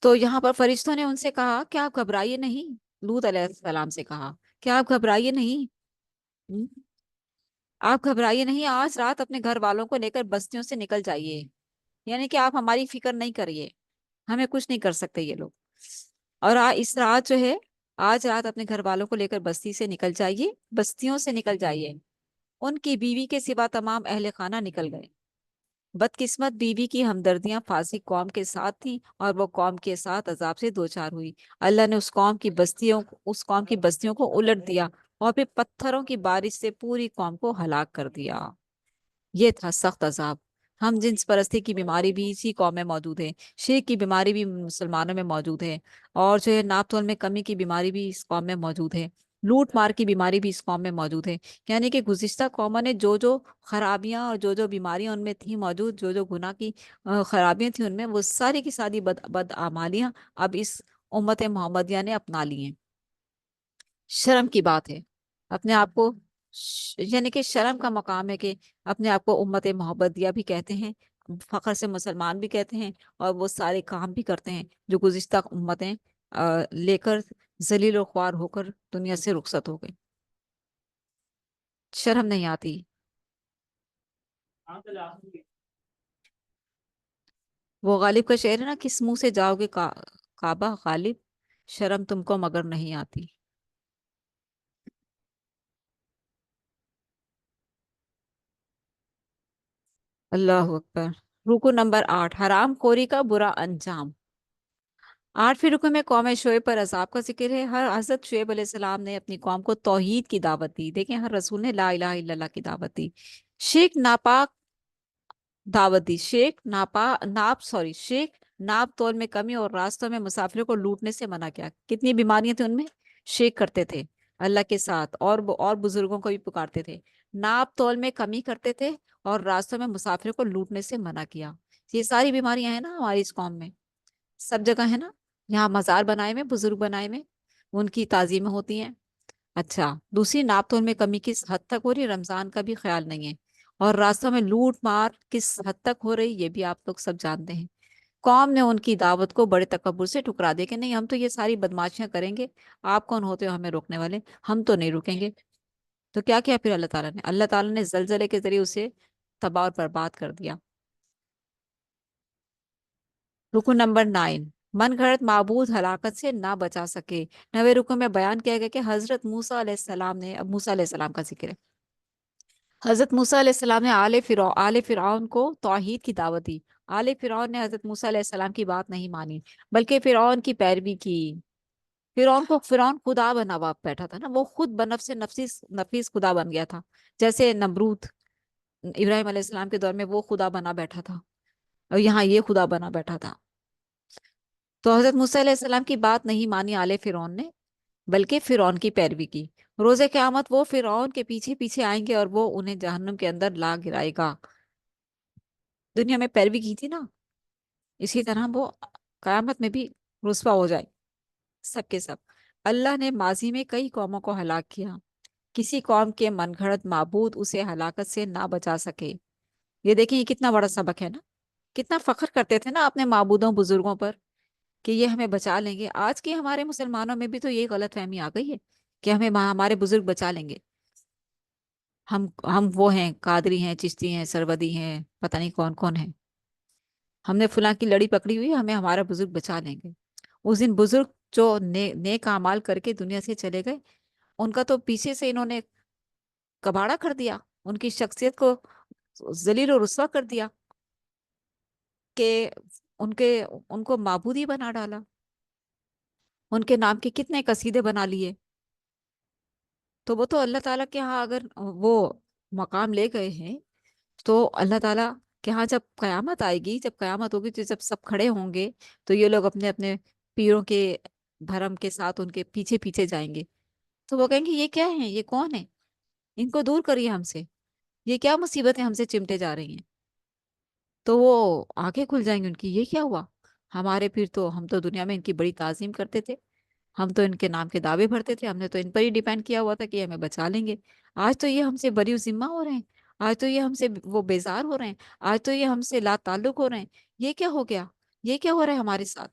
تو یہاں پر فرشتوں نے ان سے کہا کہ آپ گھبرائیے نہیں، لوط علیہ السلام سے کہا کہ آپ گھبرائیے نہیں، ہم؟ آپ گھبرائیے نہیں، آج رات اپنے گھر والوں کو لے کر بستیوں سے نکل جائیے، یعنی کہ آپ ہماری فکر نہیں کریے، ہمیں کچھ نہیں کر سکتے یہ لوگ، اور اس رات جو ہے، آج رات اپنے گھر والوں کو لے کر بستی سے نکل جائیے، بستیوں سے نکل جائیے، ان کی بیوی کے سوا تمام اہل خانہ نکل گئے۔ بدقسمت بیوی کی ہمدردیاں فاسق قوم کے ساتھ تھیں اور وہ قوم کے ساتھ عذاب سے دوچار ہوئی۔ اللہ نے اس قوم کی بستیوں کو الٹ دیا اور پھر پتھروں کی بارش سے پوری قوم کو ہلاک کر دیا۔ یہ تھا سخت عذاب۔ ہم جنس پرستی کی بیماری بھی اسی قوم میں موجود ہے، شرک کی بیماری بھی مسلمانوں میں موجود ہے، اور جو ہے ناپ تول میں کمی کی بیماری بھی اس قوم میں موجود ہے، لوٹ مار کی بیماری بھی اس قوم میں موجود ہے۔ یعنی کہ گزشتہ قوموں نے جو جو خرابیاں اور جو جو بیماریاں ان میں تھیں موجود، جو جو گناہ کی خرابیاں تھیں ان میں، وہ ساری کی ساری بدعمالیاں اب اس امت محمدیہ نے اپنا لی ہیں۔ شرم کی بات ہے اپنے آپ کو، یعنی کہ شرم کا مقام ہے کہ اپنے آپ کو امت محمدیہ بھی کہتے ہیں، فخر سے مسلمان بھی کہتے ہیں، اور وہ سارے کام بھی کرتے ہیں جو گزشتہ امتیں لے کر ذلیل و خوار ہو کر دنیا سے رخصت ہو گئی۔ شرم نہیں آتی۔ وہ غالب کا شعر ہے نا، کس منہ سے جاؤ گے کعبہ غالب، شرم تم کو مگر نہیں آتی۔ اللہ اکبر۔ رکو نمبر 8، حرام خوری کا برا انجام۔ 8ویں رکو میں قوم شعیب پر عذاب کا ذکر ہے۔ ہر حضرت شعیب علیہ السلام نے اپنی قوم کو توحید کی دعوت دی۔ دیکھیں، ہر رسول نے لا الہ الا اللہ کی دعوت دی، شرک ناپاک دعوت دی، شرک ناپ تول میں کمی اور راستوں میں مسافروں کو لوٹنے سے منع کیا۔ کتنی بیماریاں تھیں ان میں؟ شرک کرتے تھے اللہ کے ساتھ، اور بزرگوں کو بھی پکارتے تھے، ناپ تول میں کمی کرتے تھے، اور راستوں میں مسافروں کو لوٹنے سے منع کیا۔ یہ ساری بیماریاں ہیں نا ہماری اس قوم میں، سب جگہ ہے نا۔ یہاں مزار بنائے میں، بزرگ بنائے میں، ان کی تعظیمیں ہوتی ہیں۔ اچھا، دوسری ناپ تول میں کمی کس حد تک ہو رہی، رمضان کا بھی خیال نہیں ہے، اور راستوں میں لوٹ مار کس حد تک ہو رہی، یہ بھی آپ لوگ سب جانتے ہیں۔ قوم نے ان کی دعوت کو بڑے تکبر سے ٹھکرا دیا کہ نہیں، ہم تو یہ ساری بدماشیاں کریں گے، آپ کون ہوتے ہو ہمیں روکنے والے، ہم تو نہیں رکیں گے۔ تو کیا کیا پھر اللہ تعالیٰ نے زلزلے کے ذریعے اسے تباہ اور برباد کر دیا۔ رکن نمبر 9، من گھڑت معبود ہلاکت سے نہ بچا سکے۔ 9ویں رکن میں بیان کیا گیا کہ حضرت موسیٰ علیہ السلام نے، اب موسیٰ علیہ السلام کا ذکر ہے، حضرت موسیٰ علیہ السلام نے آل فرعون کو توحید کی دعوت دی۔ آل فرعون نے حضرت موسیٰ علیہ السلام کی بات نہیں مانی، بلکہ فرعون کی پیروی کی۔ فرعون خدا بنا ہوا بیٹھا تھا نا، وہ خود بنفس نفیس خدا بن گیا تھا، جیسے نمرود ابراہیم علیہ السلام کے دور میں وہ خدا بنا بیٹھا تھا، اور یہاں یہ خدا بنا بیٹھا تھا۔ تو حضرت موسیٰ علیہ السلام کی بات نہیں مانی آل فرعون نے، بلکہ فرعون کی پیروی کی۔ روز قیامت وہ فرعون کے پیچھے پیچھے آئیں گے اور وہ انہیں جہنم کے اندر لا گرائے گا۔ دنیا میں پیروی کی تھی نا، اسی طرح وہ قیامت میں بھی رسوا ہو جائے سب کے سب۔ اللہ نے ماضی میں کئی قوموں کو ہلاک کیا، کسی قوم کے من گھڑت معبود اسے ہلاکت سے نہ بچا سکے۔ یہ دیکھیں، یہ کتنا بڑا سبق ہے نا، کتنا فخر کرتے تھے نا اپنے معبودوں بزرگوں پر کہ یہ ہمیں بچا لیں گے۔ آج کے ہمارے مسلمانوں میں بھی تو یہ غلط فہمی آ گئی ہے کہ ہمیں ہمارے بزرگ بچا لیں گے، ہم وہ ہیں، قادری ہیں، چشتی ہیں، سرودی ہیں، پتہ نہیں کون کون ہیں، ہم نے فلاں کی لڑی پکڑی ہوئی، ہمیں ہمارا بزرگ بچا لیں گے۔ اس دن بزرگ جو نیک اعمال کر کے دنیا سے چلے گئے، ان کا تو پیچھے سے انہوں نے کباڑا کر دیا، ان کی شخصیت کو ذلیل و رسوا کر دیا کہ ان کو معبود ہی بنا ڈالا، ان کے نام کے کتنے قصیدے بنا لیے۔ تو وہ تو اللہ تعالیٰ کے ہاں اگر وہ مقام لے گئے ہیں، تو اللہ تعالیٰ کے ہاں جب قیامت آئے گی، جب قیامت ہوگی، تو جب سب کھڑے ہوں گے، تو یہ لوگ اپنے اپنے پیروں کے بھرم کے ساتھ ان کے پیچھے پیچھے جائیں گے، تو وہ کہیں گے یہ کیا ہیں، یہ کون ہے، ان کو دور کریے ہم سے، یہ کیا مصیبتیں ہم سے چمٹے جا رہی ہیں۔ تو وہ آنکھیں کھل جائیں گی ان کی، یہ کیا ہوا، ہمارے پیر تو، ہم تو دنیا میں ان کی بڑی تعظیم کرتے تھے، ہم تو ان کے نام کے دعوے بھرتے تھے، ہم نے تو ان پر ہی ڈیپینڈ کیا ہوا تھا کہ ہمیں بچا لیں گے، آج تو یہ ہم سے بری ذمہ ہو رہے ہیں، آج تو یہ ہم سے وہ بیزار ہو رہے ہیں، آج تو یہ ہم سے لا تعلق ہو رہے ہیں، یہ کیا ہو گیا، یہ کیا ہو رہا ہے ہمارے ساتھ۔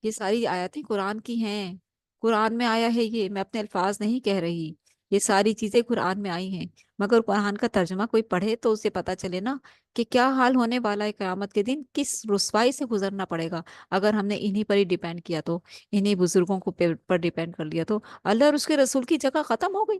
یہ ساری آیاتیں قرآن کی ہیں، قرآن میں آیا ہے، یہ میں اپنے الفاظ نہیں کہہ رہی، یہ ساری چیزیں قرآن میں آئی ہیں، مگر قرآن کا ترجمہ کوئی پڑھے تو اسے پتا چلے نا کہ کیا حال ہونے والا ہے قیامت کے دن، کس رسوائی سے گزرنا پڑے گا اگر ہم نے انہی پر ہی ڈیپینڈ کیا، تو انہی بزرگوں کو پر ڈیپینڈ کر لیا، تو اللہ اور اس کے رسول کی جگہ ختم ہو گئی۔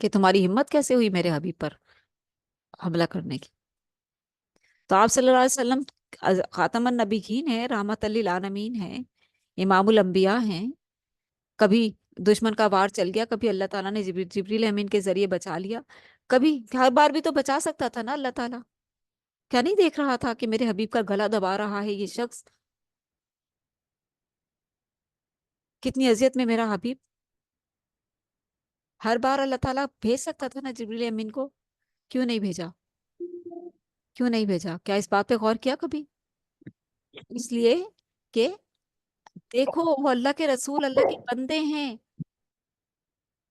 کہ تمہاری ہمت کیسے ہوئی میرے حبیب پر حملہ کرنے کی؟ تو آپ صلی اللہ علیہ وسلم خاتم النبیین ہیں، رحمت للعالمین ہیں، امام الانبیاء ہیں. کبھی دشمن کا وار چل گیا، کبھی اللہ تعالیٰ نے جبریل امین کے ذریعے بچا لیا، کبھی ہر بار بھی تو بچا سکتا تھا نا اللہ تعالیٰ. کیا نہیں دیکھ رہا تھا کہ میرے حبیب کا گلا دبا رہا ہے یہ شخص؟ کتنی اذیت میں میرا حبیب. ہر بار اللہ تعالیٰ بھیج سکتا تھا نا جبریل امین کو، کیوں نہیں بھیجا؟ کیوں نہیں بھیجا؟ کیا اس بات پہ غور کیا کبھی؟ اس لیے کہ دیکھو وہ اللہ کے رسول، اللہ کے بندے ہیں،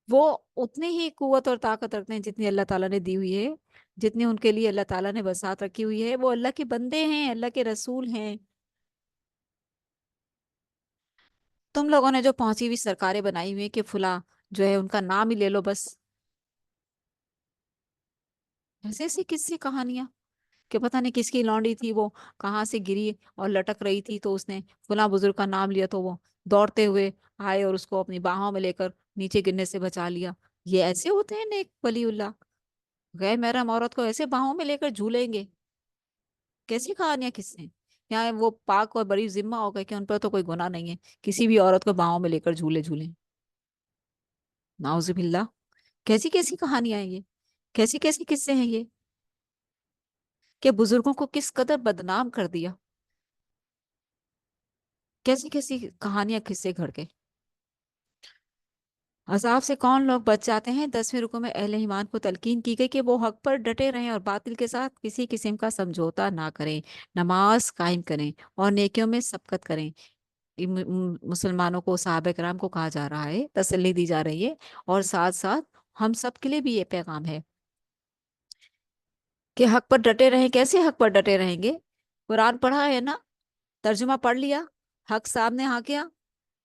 وہ اتنے ہی قوت اور طاقت رکھتے ہیں جتنی اللہ تعالیٰ نے دی ہوئی ہے، جتنی ان کے لیے اللہ تعالیٰ نے وسعت رکھی ہوئی ہے. وہ اللہ کے بندے ہیں، اللہ کے رسول ہیں. تم لوگوں نے جو پہنچی ہوئی سرکاریں بنائی ہوئی کہ فلاں جو ہے ان کا نام ہی لے لو بس، ایسے ایسی کس سی کہانیاں کہ پتہ نہیں کس کی لونڈی تھی، وہ کہاں سے گری اور لٹک رہی تھی تو اس نے فلاں بزرگ کا نام لیا تو وہ دوڑتے ہوئے آئے اور اس کو اپنی باہوں میں لے کر نیچے گرنے سے بچا لیا. یہ ایسے ہوتے ہیں نیک ولی اللہ؟ غیر محرم عورت کو ایسے باہوں میں لے کر جھولیں گے؟ کیسی کہانیاں کس سے؟ یہاں وہ پاک اور بڑی ذمہ ہو گئے کہ ان پر تو کوئی گناہ نہیں ہے کسی بھی عورت کو باہوں میں لے کر جھولے جھولیں. نعوذ باللہ. کیسی کیسی کہانیاں ہیں یہ، کیسی کیسی قصے ہیں یہ کہ بزرگوں کو کس قدر بدنام کر دیا. کیسی کیسی کہانیاں قصے گھڑ کے. عذاب سے کون لوگ بچ جاتے ہیں؟ 10ویں رکوع میں اہل ایمان کو تلقین کی گئی کہ وہ حق پر ڈٹے رہیں اور باطل کے ساتھ کسی قسم کا سمجھوتا نہ کریں، نماز قائم کریں اور نیکیوں میں سبقت کریں. مسلمانوں کو، صحابہ کرام کو کہا جا رہا ہے، تسلی دی جا رہی ہے، اور ساتھ ساتھ ہم سب کے لیے بھی یہ پیغام ہے کہ حق پر ڈٹے رہیں. کیسے حق پر ڈٹے رہیں گے؟ قرآن پڑھا ہے نا، ترجمہ پڑھ لیا، حق سامنے آ گیا.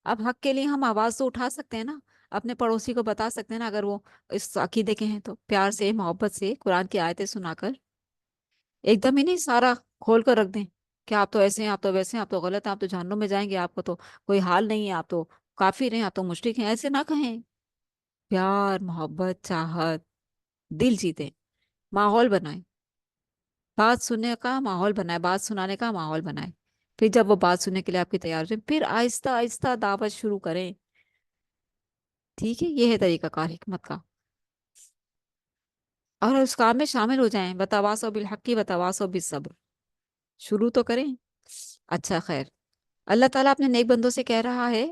اب حق کے لیے ہم آواز تو اٹھا سکتے ہیں نا، اپنے پڑوسی کو بتا سکتے ہیں نا، اگر وہ اس عقیدے کے ہیں تو پیار سے، محبت سے قرآن کی آیتیں سنا کر. ایک دم ہی نہیں سارا کھول کر رکھ دیں کہ آپ تو ایسے ہیں، آپ تو ویسے ہیں، آپ تو غلط ہیں، آپ تو جہنم میں جائیں گے، آپ کو تو کوئی حال نہیں ہے، آپ تو کافر ہیں، آپ تو مشرک ہیں. ایسے نہ کہیں. پیار، محبت، چاہت، دل جیتے، ماحول بنائیں، بات سننے کا ماحول بنائے، بات سنانے کا ماحول بنائے. پھر جب وہ بات سننے کے لیے آپ کی تیار ہو جائے پھر آہستہ آہستہ دعوت شروع کریں. ٹھیک ہے، یہ ہے طریقہ کار حکمت کا. اور اس کام میں شامل ہو جائیں. بتواصوا بالحق وتواصوا بالصبر. شروع تو کریں. اچھا خیر، اللہ تعالیٰ اپنے نیک بندوں سے کہہ رہا ہے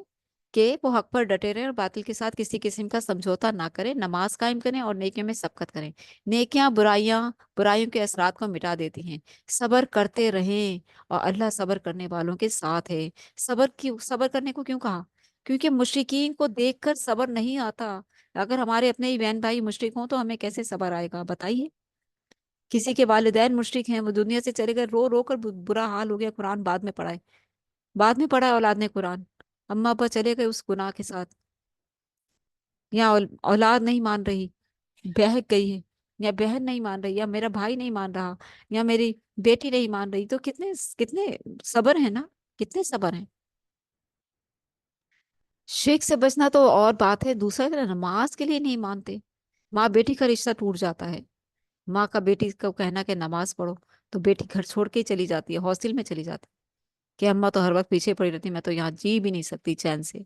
کہ وہ حق پر ڈٹے رہیں اور باطل کے ساتھ کسی قسم کا سمجھوتا نہ کریں، نماز قائم کریں اور نیکیوں میں سبقت کریں. نیکیاں برائیوں کے اثرات کو مٹا دیتی ہیں. صبر کرتے رہیں اور اللہ صبر کرنے والوں کے ساتھ ہے. صبر کرنے کو کیوں کہا؟ کیونکہ مشرکین کو دیکھ کر صبر نہیں آتا. اگر ہمارے اپنے ہی بہن بھائی مشرک ہوں تو ہمیں کیسے صبر آئے گا بتائیے؟ کسی کے والدین مشرک ہیں، وہ دنیا سے چلے گئے، رو رو کر برا حال ہو گیا، قرآن بعد میں پڑھائے، بعد میں پڑھا اولاد نے قرآن. اما ابا چلے گئے اس گناہ کے ساتھ، یا اولاد نہیں مان رہی، بہک گئی ہے، یا بہن نہیں مان رہی، یا میرا بھائی نہیں مان رہا، یا میری بیٹی نہیں مان رہی، تو کتنے کتنے صبر ہیں نا، کتنے صبر ہیں. شرک سے بچنا تو اور بات ہے، دوسرا کہ نماز کے لیے نہیں مانتے. ماں بیٹی کا رشتہ ٹوٹ جاتا ہے. ماں کا بیٹی کو کہنا کہ نماز پڑھو تو بیٹی گھر چھوڑ کے ہی چلی جاتی ہے، ہاسٹل میں چلی جاتی ہے کہ اماں تو ہر وقت پیچھے پڑی رہتی، میں تو یہاں جی بھی نہیں سکتی چین سے.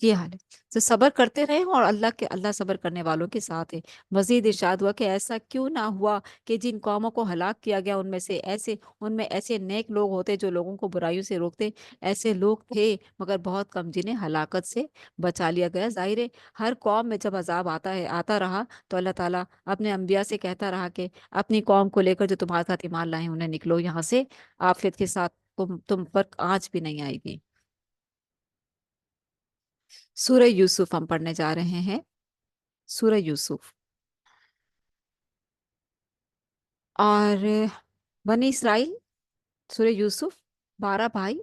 یہ حال ہے. تو صبر کرتے رہے اور اللہ صبر کرنے والوں کے ساتھ ہے. مزید ارشاد ہوا کہ ایسا کیوں نہ ہوا کہ جن قوموں کو ہلاک کیا گیا ان میں ایسے نیک لوگ ہوتے جو لوگوں کو برائیوں سے روکتے. ایسے لوگ تھے مگر بہت کم جنہیں ہلاکت سے بچا لیا گیا. ظاہر ہے ہر قوم میں جب عذاب آتا رہا تو اللہ تعالیٰ اپنے انبیاء سے کہتا رہا کہ اپنی قوم کو لے کر جو تمہارے ساتھ ایمان لائے ہیں انہیں نکلو یہاں سے، عافیت کے ساتھ تم پر آنچ بھی نہیں آئے گی. سورہ یوسف ہم پڑھنے جا رہے ہیں. سورہ یوسف. اور بنی اسرائیل، سورہ یوسف، 12 بھائی،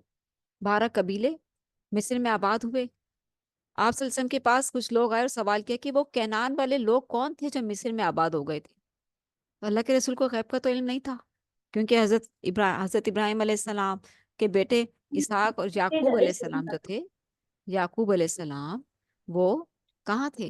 12 قبیلے مصر میں آباد ہوئے. آپ صلی اللہ علیہ وسلم کے پاس کچھ لوگ آئے اور سوال کیا کہ وہ کینان والے لوگ کون تھے جو مصر میں آباد ہو گئے تھے. تو اللہ کے رسول کو غیب کا تو علم نہیں تھا، کیونکہ حضرت ابراہیم علیہ السلام کے بیٹے اسحاق اور یعقوب علیہ السلام جو تھے، یعقوب علیہ السلام وہ کہاں تھے؟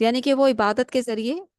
یعنی کہ وہ عبادت کے ذریعے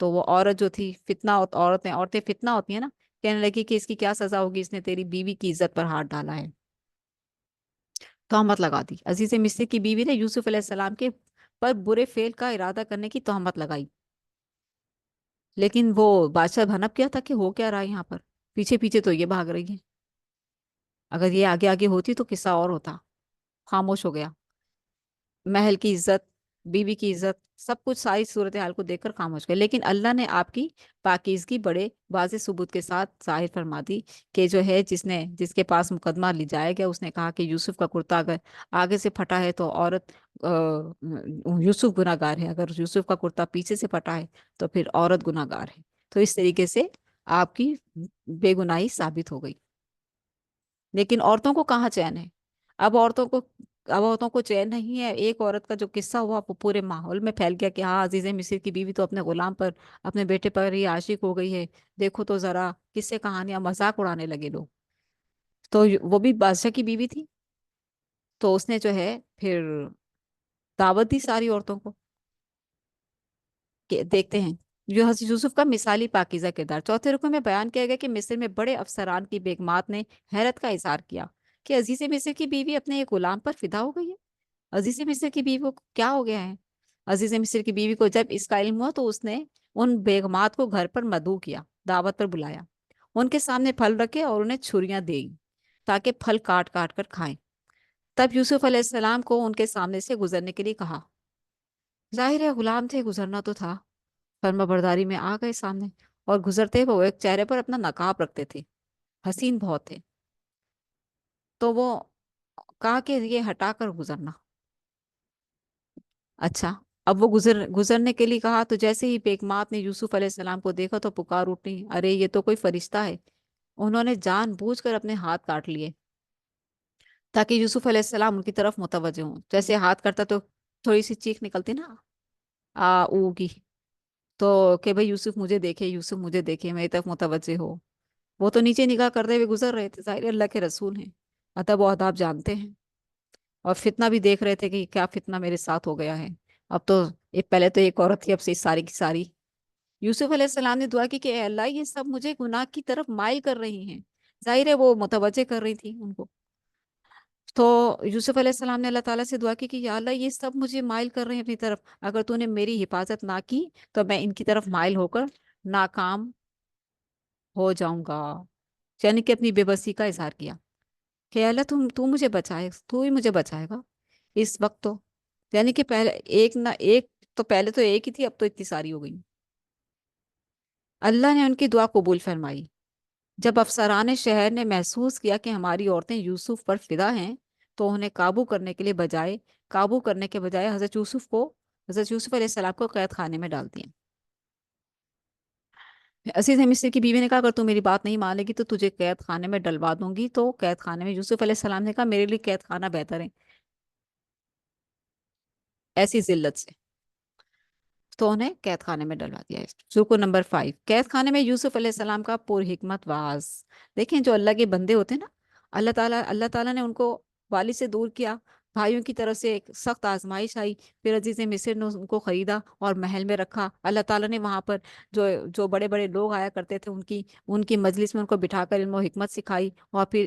تو وہ عورت جو تھی فتنہ، عورتیں فتنہ ہوتی ہیں نا، کہنے لگی کہ اس کی کیا سزا ہوگی، اس نے تیری بیوی کی عزت پر ہاتھ ڈالا ہے، تہمت لگا دی۔ عزیز مصر کی بیوی نے یوسف علیہ السلام کے پر برے فعل کا ارادہ کرنے کی تہمت لگائی، لیکن وہ بادشاہ بھنپ کیا تھا کہ ہو کیا رہا ہے یہاں پر، پیچھے پیچھے تو یہ بھاگ رہی ہے، اگر یہ آگے آگے ہوتی تو قصہ اور ہوتا۔ خاموش ہو گیا، محل کی عزت، بیوی کی عزت، سب کچھ ساری صورتحال کو دیکھ کر خاموش گئے، لیکن اللہ نے آپ کی پاکیزگی بڑے واضح ثبوت کے ساتھ ظاہر فرما دی کہ جو ہے جس کے پاس مقدمہ لے جایا گیا، اس نے کہا کہ یوسف کا کرتا اگر آگے سے پھٹا ہے تو عورت یوسف گناہ گار ہے، اگر یوسف کا کرتا پیچھے سے پھٹا ہے تو پھر عورت گناہ گار ہے۔ تو اس طریقے سے آپ کی بے گناہی ثابت ہو گئی، لیکن عورتوں کو کہاں چین ہے؟ اب عورتوں کو اب عورتوں کو چین نہیں ہے۔ ایک عورت کا جو قصہ ہوا وہ پورے ماحول میں پھیل گیا کہ ہاں، عزیز مصر کی بیوی تو اپنے غلام پر، اپنے بیٹے پر ہی عاشق ہو گئی ہے، دیکھو تو ذرا، کس سے کہانیاں مذاق اڑانے لگے لوگ۔ تو وہ بھی بادشاہ کی بیوی تھی، تو اس نے جو ہے پھر دعوت دی ساری عورتوں کو کہ دیکھتے ہیں جو حضرت یوسف کا مثالی پاکیزہ کردار۔ چوتھے رکوع میں بیان کیا گیا کہ مصر میں بڑے افسران کی بیگمات نے حیرت کا اظہار کیا کہ عزیز مصر کی بیوی اپنے ایک غلام پر فدا ہو گئی ہے۔ عزیز مصر کی بیوی کو کیا ہو گیا ہے؟ عزیز مصر کی بیوی کو جب اس کا علم ہوا تو اس نے ان بیگمات کو گھر پر مدعو کیا، دعوت پر بلایا، ان کے سامنے پھل رکھے اور انہیں چھریاں دیں تاکہ پھل کاٹ کاٹ کر کھائیں۔ تب یوسف علیہ السلام کو ان کے سامنے سے گزرنے کے لیے کہا۔ ظاہر ہے غلام تھے، گزرنا تو تھا، فرما برداری میں آ گئے سامنے، اور گزرتے وہ ایک چہرے پر اپنا نقاب رکھتے تھے، حسین بہت تھے، تو وہ کہا کہ یہ ہٹا کر گزرنا۔ اچھا، اب وہ گزرنے کے لیے کہا تو جیسے ہی بیگمات نے یوسف علیہ السلام کو دیکھا تو پکار اٹھی، ارے یہ تو کوئی فرشتہ ہے۔ انہوں نے جان بوجھ کر اپنے ہاتھ کاٹ لیے تاکہ یوسف علیہ السلام ان کی طرف متوجہ ہوں، جیسے ہاتھ کرتا تو تھوڑی سی چیخ نکلتی نا، او کی، تو کہ بھئی یوسف مجھے دیکھے، یوسف مجھے دیکھے، میری طرف متوجہ ہو۔ وہ تو نیچے نگاہ کرتے ہوئے گزر رہے تھے، ظاہر اللہ کے رسول ہیں، ادب و آداب جانتے ہیں، اور فتنہ بھی دیکھ رہے تھے کہ کیا فتنہ میرے ساتھ ہو گیا ہے۔ اب تو پہلے تو ایک عورت تھی، اب سے ساری کی ساری۔ یوسف علیہ السلام نے دعا کی کہ اے اللہ، یہ سب مجھے گناہ کی طرف مائل کر رہی ہیں، ظاہر ہے وہ متوجہ کر رہی تھی ان کو۔ تو یوسف علیہ السلام نے اللہ تعالیٰ سے دعا کی کہ یا اللہ، یہ سب مجھے مائل کر رہے ہیں اپنی طرف، اگر تو نے میری حفاظت نہ کی تو میں ان کی طرف مائل ہو کر ناکام ہو جاؤں گا۔ یعنی کہ اپنی بے بسی کا اظہار کیا کہ اللہ، تو مجھے بچائے، تو ہی مجھے بچائے گا اس وقت تو، یعنی کہ پہلے ایک نہ ایک، تو پہلے تو ایک ہی تھی، اب تو اتنی ساری ہو گئی۔ اللہ نے ان کی دعا قبول فرمائی۔ جب افسران شہر نے محسوس کیا کہ ہماری عورتیں یوسف پر فدا ہیں تو انہیں قابو کرنے کے بجائے حضرت یوسف علیہ السلام کو قید خانے میں ڈال دیا۔ عزیز مصر کی بیوی نے کہا، اگر تو میری بات نہیں مانے گی تو تجھے قید خانے میں ڈلوا دوں گی۔ تو قید خانے میں یوسف علیہ السلام نے کہا، میرے لیے قید خانہ بہتر ہے ایسی ذلت سے، تو انہیں قید خانے میں ڈلوا دیا۔ رکو نمبر 5، قید خانے میں یوسف علیہ السلام کا پر حکمت واز۔ دیکھیں جو اللہ کے بندے ہوتے ہیں نا، اللہ تعالیٰ نے ان کو والد سے دور کیا، بھائیوں کی طرف سے ایک سخت آزمائش آئی، پھر عزیز مصر نے ان کو خریدا اور محل میں رکھا۔ اللہ تعالیٰ نے وہاں پر جو بڑے بڑے لوگ آیا کرتے تھے، ان کی مجلس میں ان کو بٹھا کر علم و حکمت سکھائی، اور پھر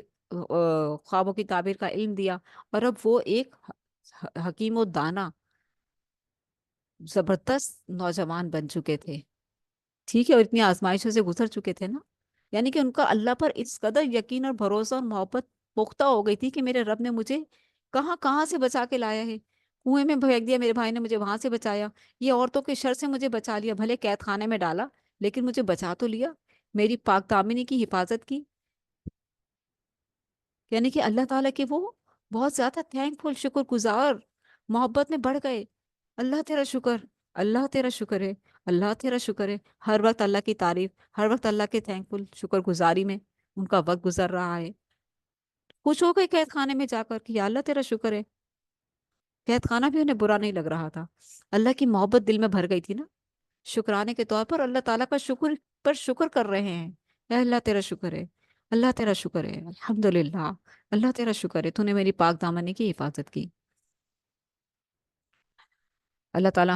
خوابوں کی تعبیر کا علم دیا، اور اب وہ ایک حکیم و دانا زبردست نوجوان بن چکے تھے، ٹھیک ہے، اور اتنی آزمائشوں سے گزر چکے تھے نا، یعنی کہ ان کا اللہ پر اس قدر یقین اور بھروسہ اور محبت پختہ ہو گئی تھی کہ میرے رب نے مجھے کہاں کہاں سے بچا کے لایا ہے، کنویں میں پھینک دیا، میرے بھائی نے مجھے وہاں سے بچایا، یہ عورتوں کے شر سے مجھے بچا لیا، بھلے قید خانے میں ڈالا لیکن مجھے بچا تو لیا، میری پاک دامنی کی حفاظت کی۔ یعنی کہ اللہ تعالیٰ کے وہ بہت زیادہ تھینک فل، شکر گزار، محبت میں بڑھ گئے۔ اللہ تیرا شکر، اللہ تیرا شکر ہے، اللہ تیرا شکر ہے، ہر وقت اللہ کی تعریف، ہر وقت اللہ کے تھینک فل شکر گزاری میں ان کا وقت گزر رہا ہے۔ خوش ہو گئے قید خانے میں جا کر کہ یا اللہ تیرا شکر ہے، قید خانہ بھی انہیں برا نہیں لگ رہا تھا، اللہ کی محبت دل میں بھر گئی تھی نا، شکرانے کے طور پر اللہ تعالیٰ کا شکر کر رہے ہیں، اے اللہ تیرا شکر ہے، اللہ تیرا شکر ہے، الحمدللہ، اللہ تیرا شکر ہے، تو نے میری پاک دامنی کی حفاظت کی۔ اللہ تعالیٰ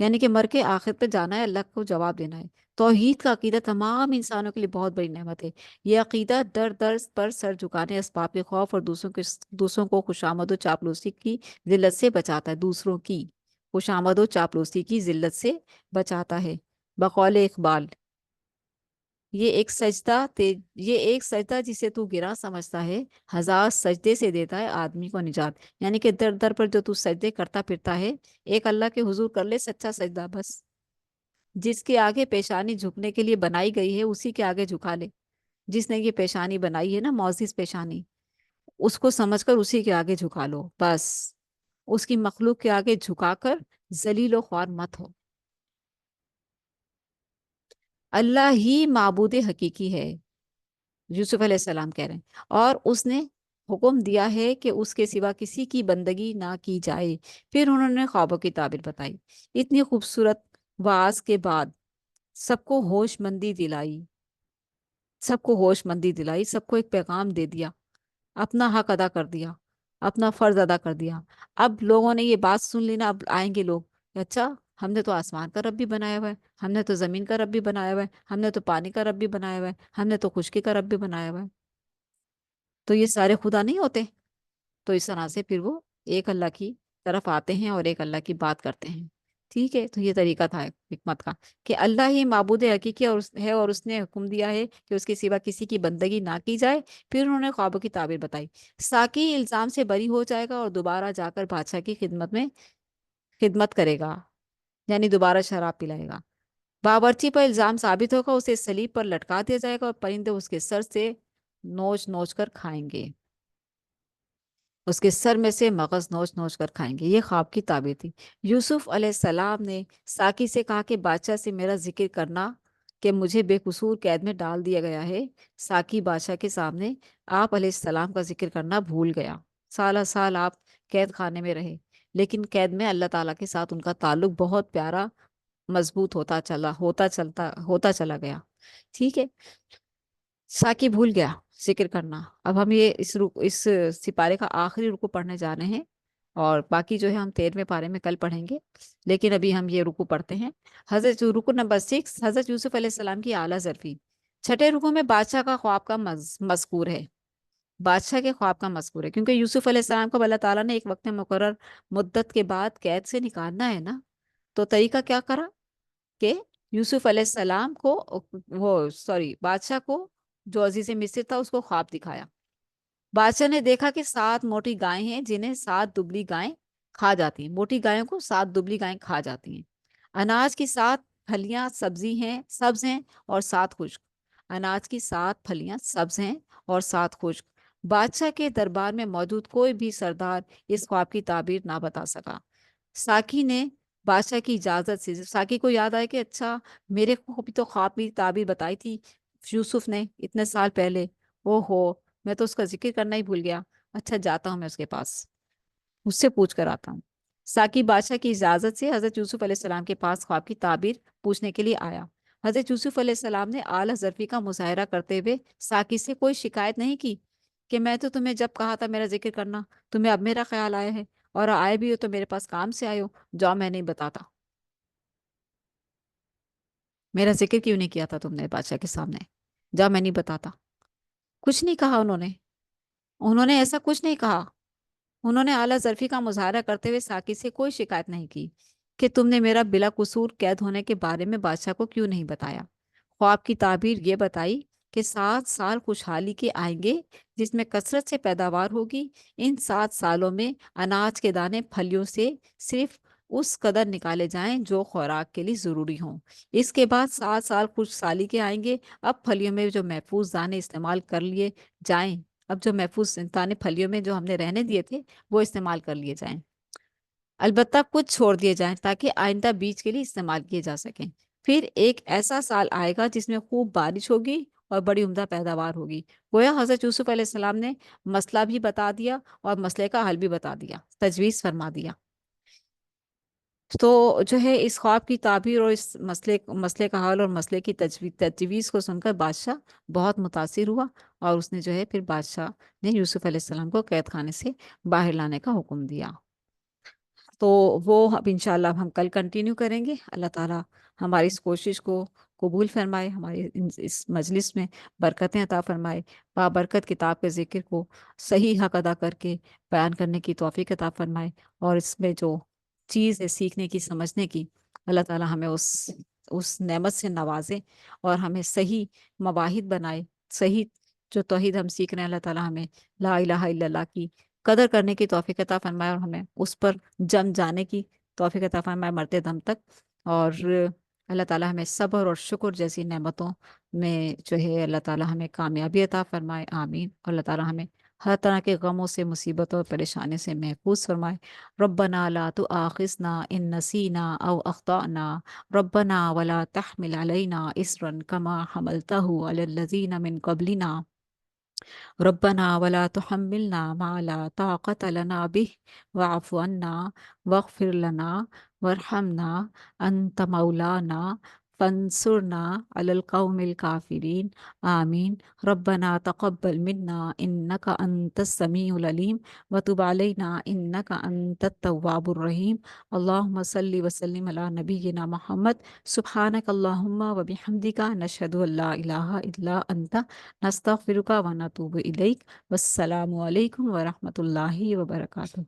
یعنی کہ مر کے آخرت پہ جانا ہے، اللہ کو جواب دینا ہے۔ توحید کا عقیدہ تمام انسانوں کے لیے بہت بڑی نعمت ہے۔ یہ عقیدہ در در پر سر جھکانے، اسباب خوف اور دوسروں کو خوشامد و چاپلوسی کی ذلت سے بچاتا ہے، دوسروں کی خوشامد و چاپلوسی کی ذلت سے بچاتا ہے۔ بقول اقبال، یہ ایک سجدہ جسے تو گرا سمجھتا ہے، ہزار سجدے سے دیتا ہے آدمی کو نجات۔ یعنی کہ در در پر جو تو سجدے کرتا پھرتا ہے، ایک اللہ کے حضور کر لے سچا سجدہ، بس جس کے آگے پیشانی جھکنے کے لیے بنائی گئی ہے اسی کے آگے جھکا لے۔ جس نے یہ پیشانی بنائی ہے نا، معزز پیشانی، اس کو سمجھ کر اسی کے آگے جھکا لو بس۔ اس کی مخلوق کے آگے جھکا کر ذلیل و خوار مت ہو۔ اللہ ہی معبود حقیقی ہے، یوسف علیہ السلام کہہ رہے ہیں، اور اس نے حکم دیا ہے کہ اس کے سوا کسی کی بندگی نہ کی جائے۔ پھر انہوں نے خوابوں کی تعبیر بتائی۔ اتنی خوبصورت واعظ کے بعد سب کو ہوش مندی دلائی، سب کو ہوش مندی دلائی، سب کو ایک پیغام دے دیا، اپنا حق ادا کر دیا، اپنا فرض ادا کر دیا۔ اب لوگوں نے یہ بات سن لی نا، اب آئیں گے لوگ کہ اچھا، ہم نے تو آسمان کا رب بھی بنایا ہوا ہے، ہم نے تو زمین کا رب بھی بنایا ہوا ہے، ہم نے تو پانی کا رب بھی بنایا ہوا ہے، ہم نے تو خشکی کا رب بھی بنایا ہوا ہے، تو یہ سارے خدا نہیں ہوتے؟ تو اس طرح سے پھر وہ ایک اللہ کی طرف آتے ہیں اور ایک اللہ کی بات کرتے ہیں۔ ٹھیک ہے، تو یہ طریقہ تھا حکمت کا کہ اللہ ہی معبود حقیقی اور اس نے حکم دیا ہے کہ اس کے سوا کسی کی بندگی نہ کی جائے۔ پھر انہوں نے خوابوں کی تعبیر بتائی۔ ساقی الزام سے بری ہو جائے گا اور دوبارہ جا کر بادشاہ کی خدمت کرے گا، یعنی دوبارہ شراب پلائے گا۔ باورچی پر الزام ثابت ہوگا، اسے صلیب پر لٹکا دیا جائے گا اور پرندے اس کے سر سے نوچ نوچ کر کھائیں گے، اس کے سر میں سے مغز نوچ نوچ کر کھائیں گے۔ یہ خواب کی تعبیر تھی۔ یوسف علیہ السلام نے ساقی سے کہا کہ بادشاہ سے میرا ذکر کرنا کہ مجھے بے قصور قید میں ڈال دیا گیا ہے۔ ساقی بادشاہ کے سامنے آپ علیہ السلام کا ذکر کرنا بھول گیا۔ سالہ سال آپ قید خانے میں رہے، لیکن قید میں اللہ تعالیٰ کے ساتھ ان کا تعلق بہت پیارا، مضبوط ہوتا چلا گیا۔ ٹھیک ہے، ساقی بھول گیا ذکر کرنا۔ اب ہم یہ اس سپارے کا آخری رکو پڑھنے جا رہے ہیں، اور باقی جو ہے ہم 13ویں پارے میں کل پڑھیں گے، لیکن ابھی ہم یہ رکو پڑھتے ہیں۔ رکو نمبر 6، حضرت یوسف علیہ السلام کی اعلیٰ ظرفی۔ چھٹے رکو میں بادشاہ کا خواب کا مذکور ہے، بادشاہ کے خواب کا مذکور ہے، کیونکہ یوسف علیہ السلام کو اللہ تعالیٰ نے ایک وقت مقرر مدت کے بعد قید سے نکالنا ہے نا، تو طریقہ کیا کرا کہ یوسف علیہ السلام کو بادشاہ کو، جو عزیز مصر تھا، اس کو خواب دکھایا۔ بادشاہ نے دیکھا کہ 7 موٹی گائیں ہیں جنہیں 7 دبلی گائیں کھا جاتی ہیں، موٹی گایوں کو 7 دبلی گائیں کھا جاتی ہیں۔ اناج کی 7 پھلیاں سبز ہیں اور 7 خشک، اناج کی 7 پھلیاں سبز ہیں اور 7 خشک۔ بادشاہ کے دربار میں موجود کوئی بھی سردار اس خواب کی تعبیر نہ بتا سکا۔ ساقی نے بادشاہ کی اجازت سے، ساقی کو یاد آیا کہ اچھا، میرے کو بھی تو خواب کی تعبیر بتائی تھی یوسف نے اتنے سال پہلے، میں تو اس کا ذکر کرنا ہی بھول گیا۔ اچھا، جاتا ہوں میں اس کے پاس، اس سے پوچھ کر آتا ہوں۔ ساقی بادشاہ کی اجازت سے حضرت یوسف علیہ السلام کے پاس خواب کی تعبیر پوچھنے کے لیے آیا۔ حضرت یوسف علیہ السلام نے اعلیٰ ظرفی کا مظاہرہ کرتے ہوئے ساقی سے کوئی شکایت نہیں کی کہ میں تو تمہیں جب کہا تھا میرا ذکر کرنا، تمہیں اب میرا خیال آیا ہے، اور آئے بھی ہو تو میرے پاس کام سے آئے ہو، جاؤ میں نہیں بتاتا، میرا ذکر کیوں نہیں کیا تھا تم نے بادشاہ کے سامنے، جاؤ میں نہیں بتاتا۔ کچھ نہیں کہا انہوں نے ایسا کچھ نہیں کہا۔ انہوں نے اعلیٰ ظرفی کا مظاہرہ کرتے ہوئے ساقی سے کوئی شکایت نہیں کی کہ تم نے میرا بلا قصور قید ہونے کے بارے میں بادشاہ کو کیوں نہیں بتایا۔ خواب کی تعبیر یہ بتائی کہ 7 سال خوشحالی کے آئیں گے جس میں کثرت سے پیداوار ہوگی۔ ان 7 سالوں میں اناج کے دانے پھلیوں سے صرف اس قدر نکالے جائیں جو خوراک کے لیے ضروری ہوں۔ اس کے بعد 7 سال خوش سالی کے آئیں گے۔ اب پھلیوں میں جو محفوظ دانے استعمال کر لیے جائیں، اب جو محفوظ دانے پھلیوں میں جو ہم نے رہنے دیے تھے وہ استعمال کر لیے جائیں، البتہ کچھ چھوڑ دیے جائیں تاکہ آئندہ بیج کے لیے استعمال کیے جا سکیں۔ پھر ایک ایسا سال آئے گا جس میں خوب بارش ہوگی اور بڑی عمدہ پیداوار ہوگی۔ گویا حضرت یوسف علیہ السلام نے مسئلہ بھی بتا دیا اور مسئلے کا حل بھی بتا دیا، تجویز فرما دیا۔ تو جو ہے اس خواب کی تعبیر اور اس مسئلے کا حل اور مسئلے کی تجویز کو سن کر بادشاہ بہت متاثر ہوا، اور اس نے جو ہے پھر بادشاہ نے یوسف علیہ السلام کو قید خانے سے باہر لانے کا حکم دیا۔ تو وہ اب انشاءاللہ اب ہم کل کنٹینیو کریں گے. اللہ تعالیٰ ہماری اس کوشش کو قبول فرمائے، ہمارے اس مجلس میں برکتیں عطا فرمائے، بابرکت کتاب کے ذکر کو صحیح حق ادا کر کے بیان کرنے کی توفیق عطا فرمائے، اور اس میں جو چیز ہے سیکھنے کی، سمجھنے کی، اللہ تعالیٰ ہمیں اس نعمت سے نوازے اور ہمیں صحیح مواحد بنائے. صحیح جو توحید ہم سیکھ رہے ہیں، اللہ تعالیٰ ہمیں لا الہ الا اللہ کی قدر کرنے کی توفیق عطا فرمائے، اور ہمیں اس پر جم جانے کی توفیق عطا فرمائے مرتے دم تک. اور اللہ تعالیٰ ہمیں صبر اور شکر جیسی نعمتوں میں جو ہے اللہ تعالیٰ ہمیں کامیابی عطا فرمائے. آمین. اور اللہ تعالیٰ ہمیں ہر طرح کے غموں سے، مصیبتوں اور پریشانی سے محفوظ فرمائے. ربنا لا تؤاخذنا ان نسینا او اخطأنا، ربنا ولا تحمل علينا اسرا كما حملته على الذين من قبلنا، ربنا ولا تحملنا ما لا طاقة لنا به، واعف عنا واغفر لنا وارحمنا أنت مولانا فانصرنا على القوم الكافرين. آمين. ربنا تقبل منا إنك أنت السميع العليم وتب علينا إنك أنت التواب الرحيم. اللهم صل وسلم على نبينا محمد. سبحانك اللهم وبحمدك نشهد أن لا إله إلا أنت نستغفرک و نتوب الیک. والسلام علیکم ورحمۃ اللہ وبرکاتہ.